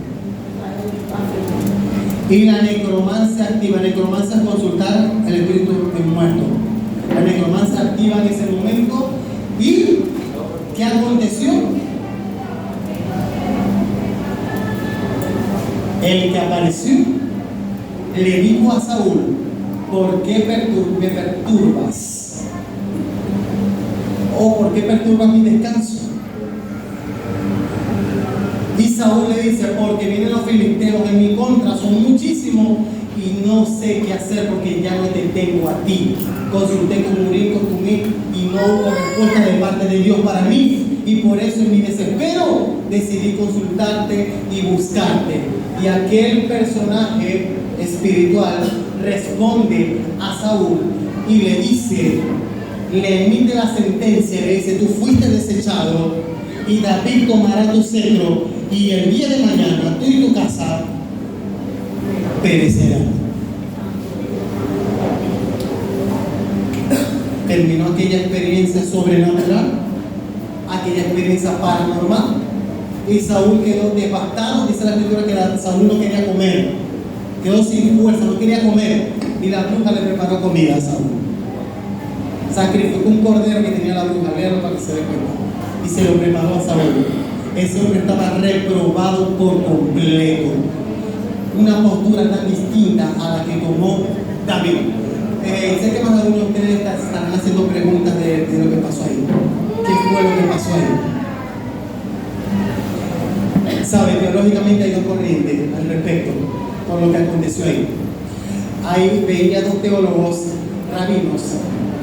Y la necromancia activa. Necromancia es consultar el espíritu del muerto. La necromancia activa en ese momento. ¿Y qué aconteció? El que apareció le dijo a Saúl: ¿por qué me perturbas? ¿O por qué perturbas mi descanso? Y Saúl le dice: porque vienen los filisteos en mi contra, son muchísimos y no sé qué hacer porque ya no te tengo a ti. Consulté con Urim, con Tumim y no hubo respuesta de parte de Dios para mí. Y por eso en mi desespero decidí consultarte y buscarte. Y aquel personaje espiritual responde a Saúl y le dice, le emite la sentencia, le dice: tú fuiste desechado y David tomará tu cetro y el día de mañana tú y tu casa perecerán. Terminó aquella experiencia sobrenatural, aquella experiencia paranormal, y Saúl quedó devastado. Dice la escritura que Saúl no quería comer, quedó sin fuerza, no quería comer, y la bruja le preparó comida a Saúl. Sacrificó un cordero que tenía la bruja, léalo para que se dé cuenta. y se lo preparó a Saúl. Ese hombre estaba reprobado por completo. Una postura tan distinta a la que tomó David. Sé que más de uno de ustedes estarán haciendo preguntas de lo que pasó ahí. ¿Qué fue lo que pasó ahí? ¿Sabe? Teológicamente hay dos corrientes al respecto por lo que aconteció ahí. Ahí veía dos teólogos rabinos,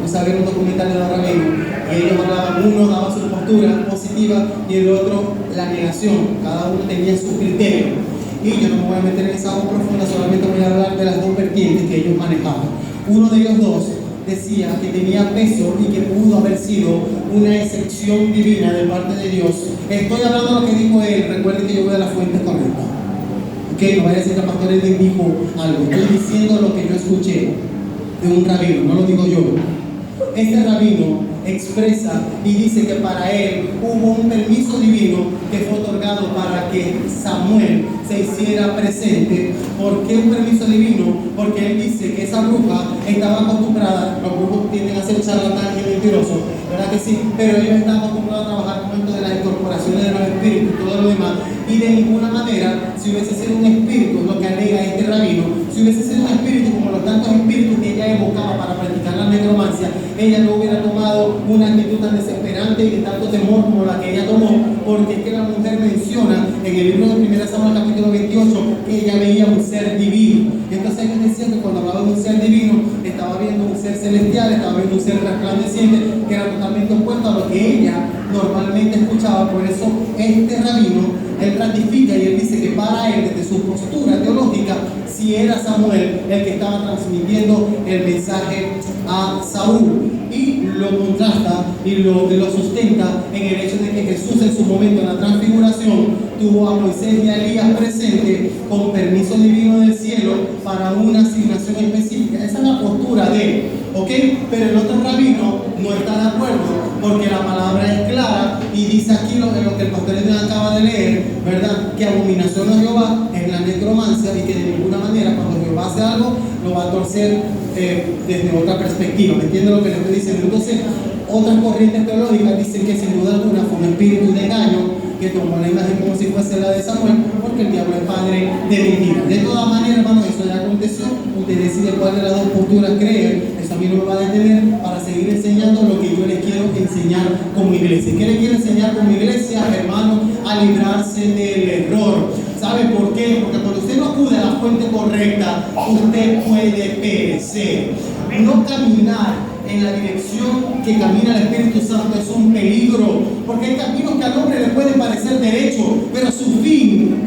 saber un documental de los rabinos, y ellos hablaban, uno daba su postura positiva y el otro la negación. Cada uno tenía su criterio. Y yo no me voy a meter en esa agua profunda, solamente voy a hablar de las dos vertientes que ellos manejaban. Uno de ellos dos decía que tenía peso y que pudo haber sido una excepción divina de parte de Dios. Estoy hablando de lo que dijo él, recuerden que yo voy a la fuente correcta. Ok, no vaya a decir que el pastor él dijo algo, estoy diciendo lo que yo escuché de un rabino, no lo digo yo. Este rabino expresa y dice que para él hubo un permiso divino que fue otorgado para que Samuel se hiciera presente. ¿Por qué un permiso divino? Porque él dice que esa bruja estaba acostumbrada, los brujos tienden a ser charlatanes y mentirosos, ¿verdad que sí? Pero ellos estaban acostumbrados a trabajar con esto de las incorporaciones de los espíritus y todo lo demás, y de ninguna manera, si hubiese sido un espíritu, lo que alega este rabino, si hubiese sido un espíritu como los tantos espíritus que ella evocaba para practicar la necromancia, ella no hubiera tomado una actitud tan desesperante y de tanto temor como la que ella tomó, porque es que la mujer menciona en el libro de 1 Samuel capítulo 28 que ella veía un ser divino. Entonces ellos decían que cuando hablaba de un ser divino estaba viendo un ser celestial, estaba viendo un ser resplandeciente que era totalmente opuesto a lo que ella normalmente escuchaba. Por eso este rabino, él ratifica y él dice que para él, desde su postura teológica, si era Samuel el que estaba transmitiendo el mensaje a Saúl, y lo contrasta y lo sustenta en el hecho de que Jesús en su momento en la transfiguración tuvo a Moisés y a Elías presentes con permiso divino del cielo para una asignación específica. Esa es la postura de él, ¿ok? Pero el otro rabino no está de acuerdo, porque la palabra es clara y dice aquí lo que el pastor acaba de leer, ¿verdad? Que abominación a Jehová es la necromancia, y que de ninguna manera cuando Jehová hace algo lo va a torcer desde otra perspectiva. ¿Me entiende lo que le estoy diciendo? Entonces, otras corrientes teológicas dicen que sin duda alguna fue un espíritu de engaño que tomó la imagen como si fuese la de Samuel, porque el diablo es padre de mentira. De todas maneras, hermano, eso ya aconteció. Usted decide cuál de las dos posturas creer. Eso a mí no me va a detener para seguir enseñando lo que yo les quiero enseñar como iglesia. ¿Qué le quiero enseñar como iglesia, hermano? A librarse del error. ¿Sabe por qué? Porque cuando usted no acude a la fuente correcta, usted puede perecer. No caminar en la dirección que camina el Espíritu Santo es un peligro, porque hay caminos que al hombre le pueden parecer derecho, pero su fin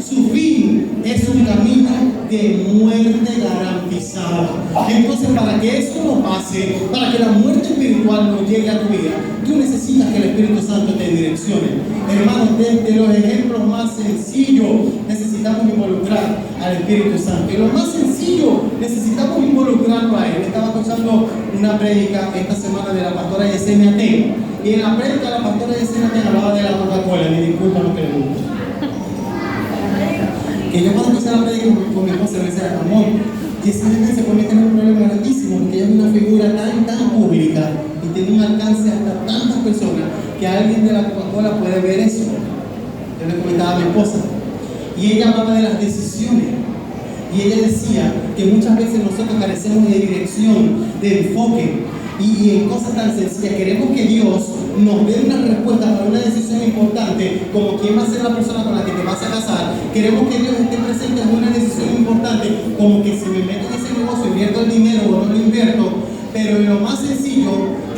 es un camino de muerte garantizada. Entonces, para que eso no pase, para que la muerte espiritual no llegue a tu vida, tú necesitas que el Espíritu Santo te direccione. Hermanos, desde los ejemplos más sencillos necesitamos involucrar al Espíritu Santo, y lo más sencillo necesitamos involucrarlo a él. Estaba escuchando una prédica esta semana de la pastora Yesenia Ten, y en la prédica la pastora Yesenia Ten hablaba de la Coca-Cola. Me disculpa lo que le digo, que yo cuando escuché la prédica con mi esposa le decía, amor, Yesenia Ten se puede meter en un problema grandísimo, porque ella es una figura tan pública y tiene un alcance hasta tantas personas que alguien de la Coca-Cola puede ver eso. Yo le comentaba a mi esposa y ella hablaba de las decisiones. Y ella decía que muchas veces nosotros carecemos de dirección, de enfoque, y en cosas tan sencillas queremos que Dios nos dé una respuesta para una decisión importante, como quién va a ser la persona con la que te vas a casar. Queremos que Dios esté presente en una decisión importante, como que si me meto en ese negocio, invierto el dinero o no lo invierto. Pero en lo más sencillo,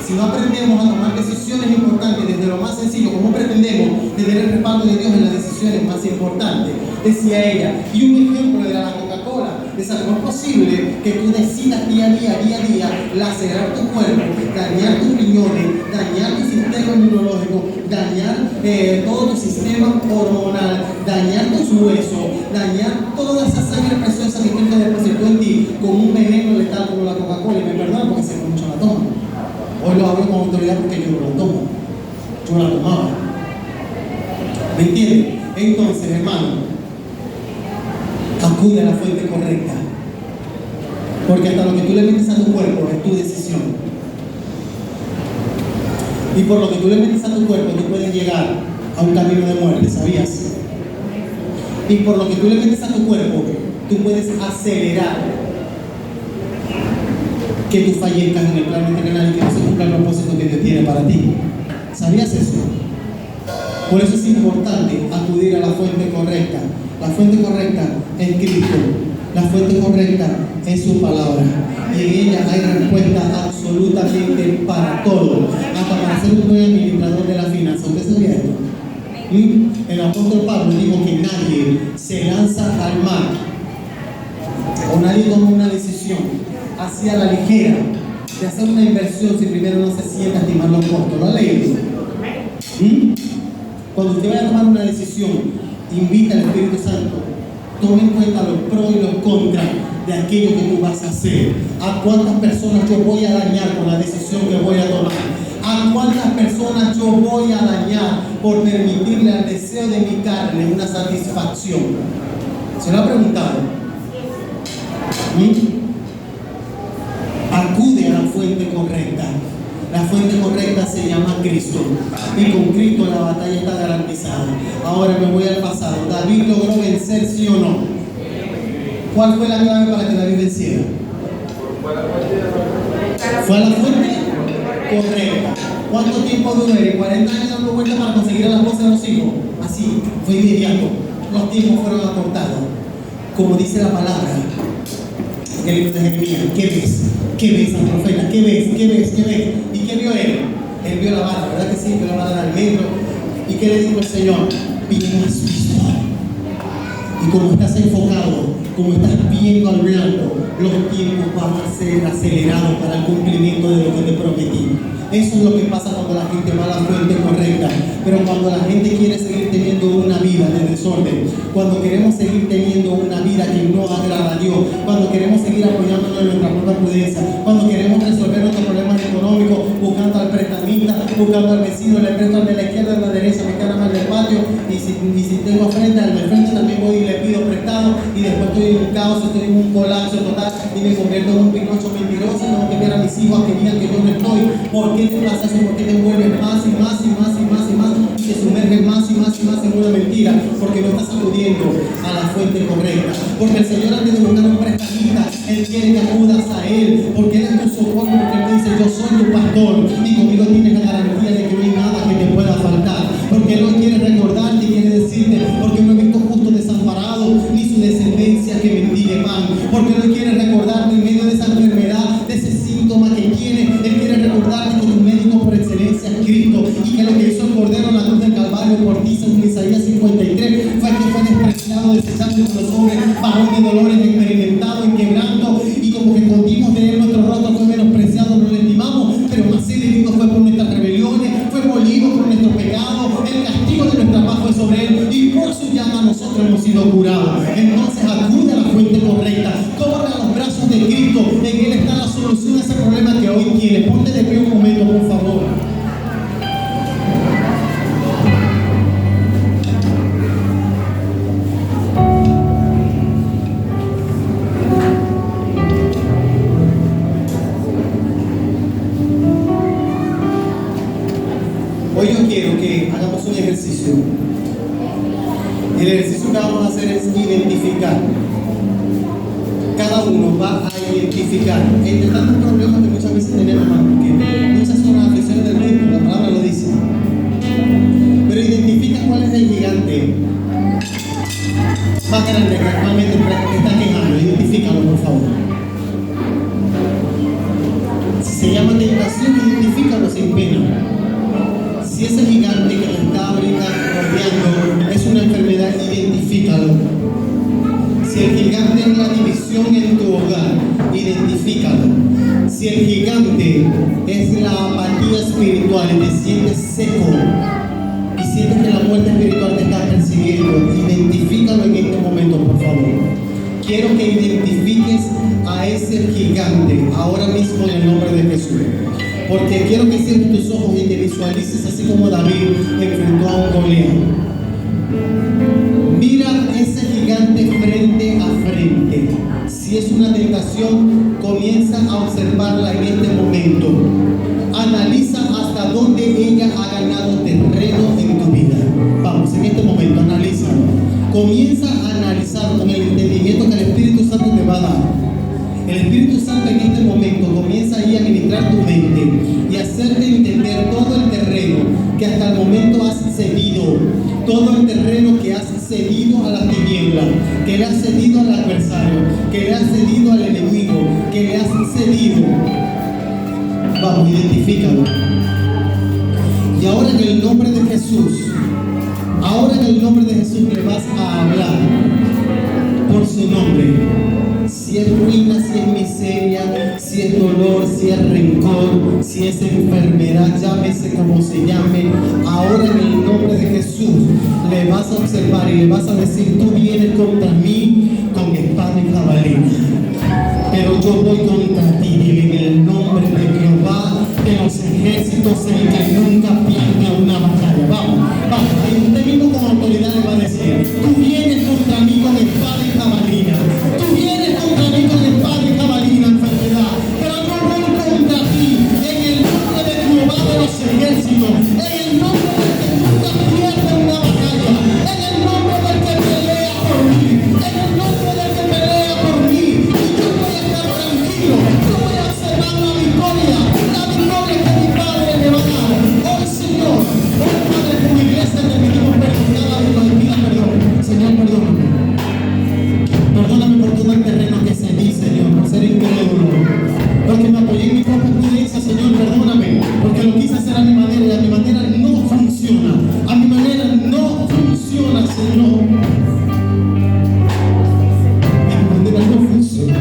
si no aprendemos a tomar decisiones importantes desde lo más sencillo, ¿cómo pretendemos tener el respaldo de Dios en las decisiones más importantes? Decía ella. Y un ejemplo de la Coca-Cola. Es algo posible que tú decidas día a día lacerar tu cuerpo, dañar tus riñones, dañar tu sistema inmunológico, dañar todo tu sistema hormonal, dañar tus huesos, dañar toda esa sangre preciosa que Cristo depositó en ti con un veneno letal como la Coca-Cola. Y me perdonan porque sé que mucho la toman. Hoy lo hablo con autoridad porque yo no la tomo. Yo la tomaba. ¿Me entiendes? Entonces, hermano, acude a la fuente correcta, porque hasta lo que tú le metes a tu cuerpo es tu decisión. Y por lo que tú le metes a tu cuerpo, tú puedes llegar a un camino de muerte, ¿sabías? Y por lo que tú le metes a tu cuerpo, tú puedes acelerar que tú fallezcas en el plano terrenal y que no se cumpla el propósito que Dios tiene para ti. ¿Sabías eso? Por eso es importante acudir a la fuente correcta. La fuente correcta es Cristo. La fuente correcta es su palabra. Y en ella hay respuesta absolutamente para todo. Hasta para ser un buen administrador de la finanza. ¿Usted sabía esto? El apóstol Pablo dijo que nadie se lanza al mar o nadie toma una decisión hacia la ligera de hacer una inversión si primero no se sienta a estimar los costos. ¿Lo ha leído? Cuando usted vaya a tomar una decisión, invita al Espíritu Santo. Tome en cuenta los pros y los contras de aquello que tú vas a hacer. ¿A cuántas personas yo voy a dañar con la decisión que voy a tomar? ¿A cuántas personas yo voy a dañar por permitirle al deseo de mi carne una satisfacción? ¿Se lo ha preguntado? Acude a la fuente correcta. La fuente correcta se llama Cristo. Y con Cristo la batalla está garantizada. Ahora me voy al pasado. ¿David logró vencer, sí o no? ¿Cuál fue la clave para que David venciera? Fue a la fuente correcta. ¿Cuánto tiempo duró? 40 años dando vueltas para conseguir a la esposa de los hijos. Así, fue inmediato. Los tiempos fueron acortados. Como dice la palabra en el libro de Jeremías, ¿qué ves? ¿Qué ves al profeta? ¿Qué ves? ¿Qué ves? ¿Qué ves? ¿Y qué vio él? Él vio la vara, ¿verdad que sí? Vio la vara del metro. ¿Y qué le dijo el Señor? Bien has visto. Y como estás enfocado, como estás viendo al blanco, los tiempos van a ser acelerados para el cumplimiento de lo que te prometí. Eso es lo que pasa cuando la gente va a la fuente correcta. Pero cuando la gente quiere seguir teniendo una vida de desorden, cuando queremos seguir teniendo una vida que no agrada a Dios, cuando queremos seguir apoyándonos en nuestra propia prudencia, cuando queremos resolver nuestros problemas económicos buscando al prestamista, buscando al vecino, le presto al de la izquierda, al de la derecha, me queda mal del patio, y si tengo frente, al de frente también voy y le pido prestado, y después estoy en un caos, estoy en un colapso total y me convierto en un pinocho mentiroso, y tengo que ver a mis hijos que digan que yo no estoy. ¿Por qué te pasa eso? ¿Por qué te envuelves más y más y más y más y más y te sumerges más y más y más en una mentira? Porque no estás acudiendo a la fuente correcta. Porque el Señor, antes de buscar un prestamista, Él quiere que acudas a Él, porque Él es tu socorro, porque Él te dice: yo soy tu pastor y conmigo tienes la garantía de que no hay nada que te pueda faltar. Porque Él hoy quiere recordarte y quiere decirte: porque no he visto justo desamparado ni su descendencia que mendigue pan. Porque Él hoy quiere recordarte en medio de esa enfermedad, de ese síntoma que tiene. Él quiere recordarte que tu médico por excelencia es Cristo, y que lo que hizo el Cordero en la cruz del Calvario por ti, según Isaías 53, fue que fue despreciado, desechado de los hombres, varón de dolores, experimentado en quebranto, y como que escondimos de Él nuestro rostro, fue menospreciado, no le estimamos, pero más Él herido fue por nuestras rebeliones, fue molido por nuestro pecado, el castigo de nuestra paz fue sobre Él, y por su llama nosotros hemos sido curados. Entonces acude a la fuente correcta, corre a los brazos de Cristo, en Él está la solución a ese problema que hoy tienes. Ponte de pie un momento, por favor. Hoy yo quiero que hagamos un ejercicio. El ejercicio que vamos a hacer es identificar. Cada uno va a identificar entre tantos problemas que muchas veces tenemos, porque muchas son las aflicciones del mundo, la palabra lo dice. Pero identifica cuál es el gigante más grande que actualmente está quejando. Identifícalo, por favor. Si se llama tentación, identifícalo sin pena. Si ese gigante que te está ahorita rodeando es una enfermedad, identifícalo. Si el gigante es la división en tu hogar, identifícalo. Si el gigante es la apatía espiritual y te sientes seco y sientes que la muerte espiritual te está persiguiendo, identifícalo en este momento, por favor. Quiero que identifiques a ese gigante ahora mismo en el nombre de Jesús. Porque quiero que cierres tus ojos y te visualices así como David enfrentó a un Goliat. Mira ese gigante frente a frente. Si es una tentación, comienza a observarla en este momento. Analiza hasta dónde ella ha ganado terreno en tu vida. Vamos, en este momento, analízalo. Comienza a analizar con el entendimiento que el Espíritu Santo te va a dar. El Espíritu Santo en este momento comienza ahí a ministrar tu mente y a hacerte entender todo el terreno que hasta el momento has cedido, todo el terreno que has cedido a la tiniebla, que le has cedido al adversario, que le has cedido al enemigo, que le has cedido. Vamos, identifícalo. Y ahora en el nombre de Jesús, le vas a hablar por su nombre. Si es ruina, si es miseria, si es dolor, si es rencor, si es enfermedad, llámese como se llame, ahora en el nombre de Jesús le vas a observar y le vas a decir: tú vienes contra mí con espada y jabalina, pero yo voy contra ti. Dile: en el nombre de Jehová de los ejércitos, el que nunca pierde una batalla. Vamos, ahí usted mismo con autoridad le va a decir: tú vienes contra mí con espada y jabalina, tú vienes contra mí con espada y jabalina, enfermedad, pero yo voy contra ti en el nombre de Jehová de los ejércitos, en el nombre del que nunca pierde una batalla, en el nombre del que pelea por mí, en el nombre del que pelea por mí. Y yo voy a estar tranquilo, yo voy a observar la victoria que mi Padre me va a dar. Hoy, Señor, hoy, Padre, como iglesia te pedimos perdón cada uno de pida perdón. Señor, perdóname. Perdóname por todo el terreno que cedí, Señor, por ser incrédulo, porque me apoyé en mi propia prudencia. Señor, perdóname, porque lo quise hacer a mi manera y a mi manera no funciona. A mi manera no funciona, Señor. A mi manera no funciona.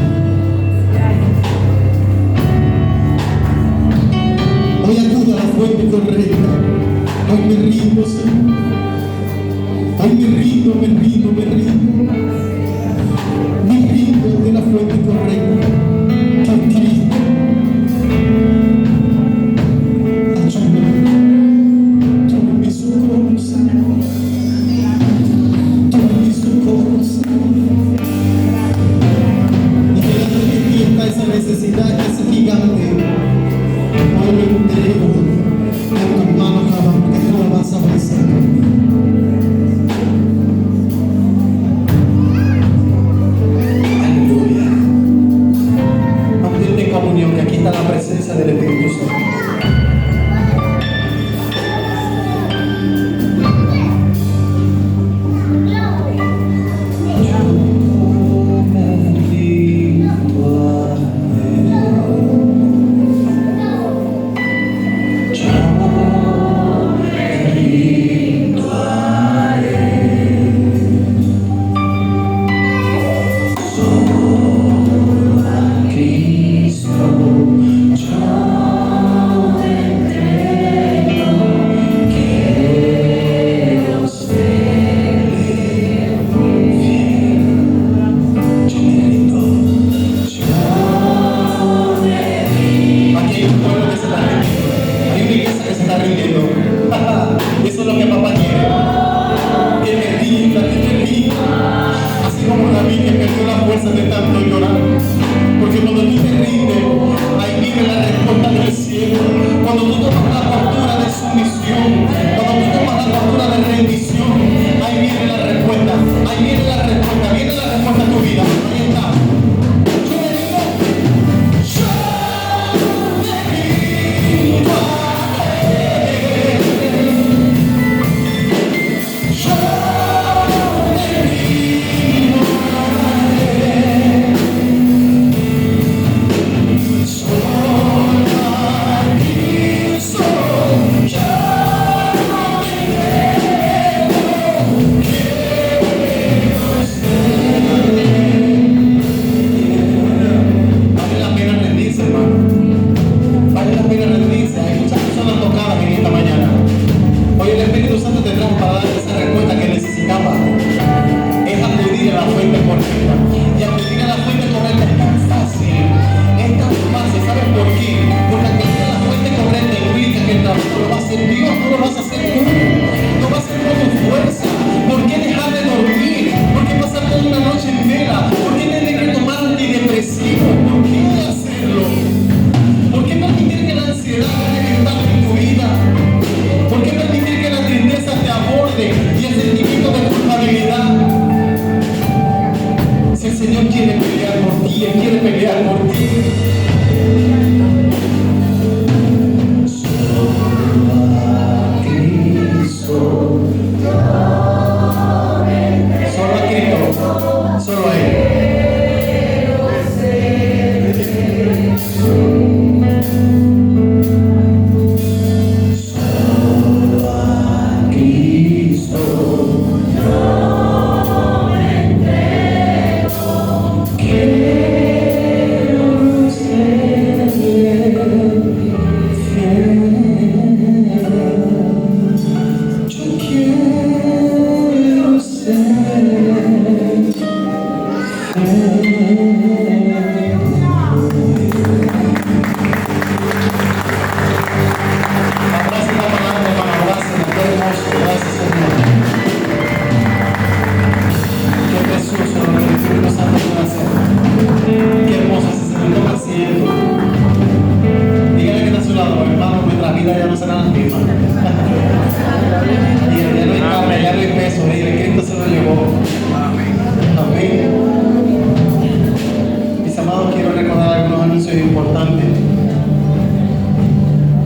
Hoy acudo a la fuente correcta. Hoy me rindo, Señor. Hoy me rindo,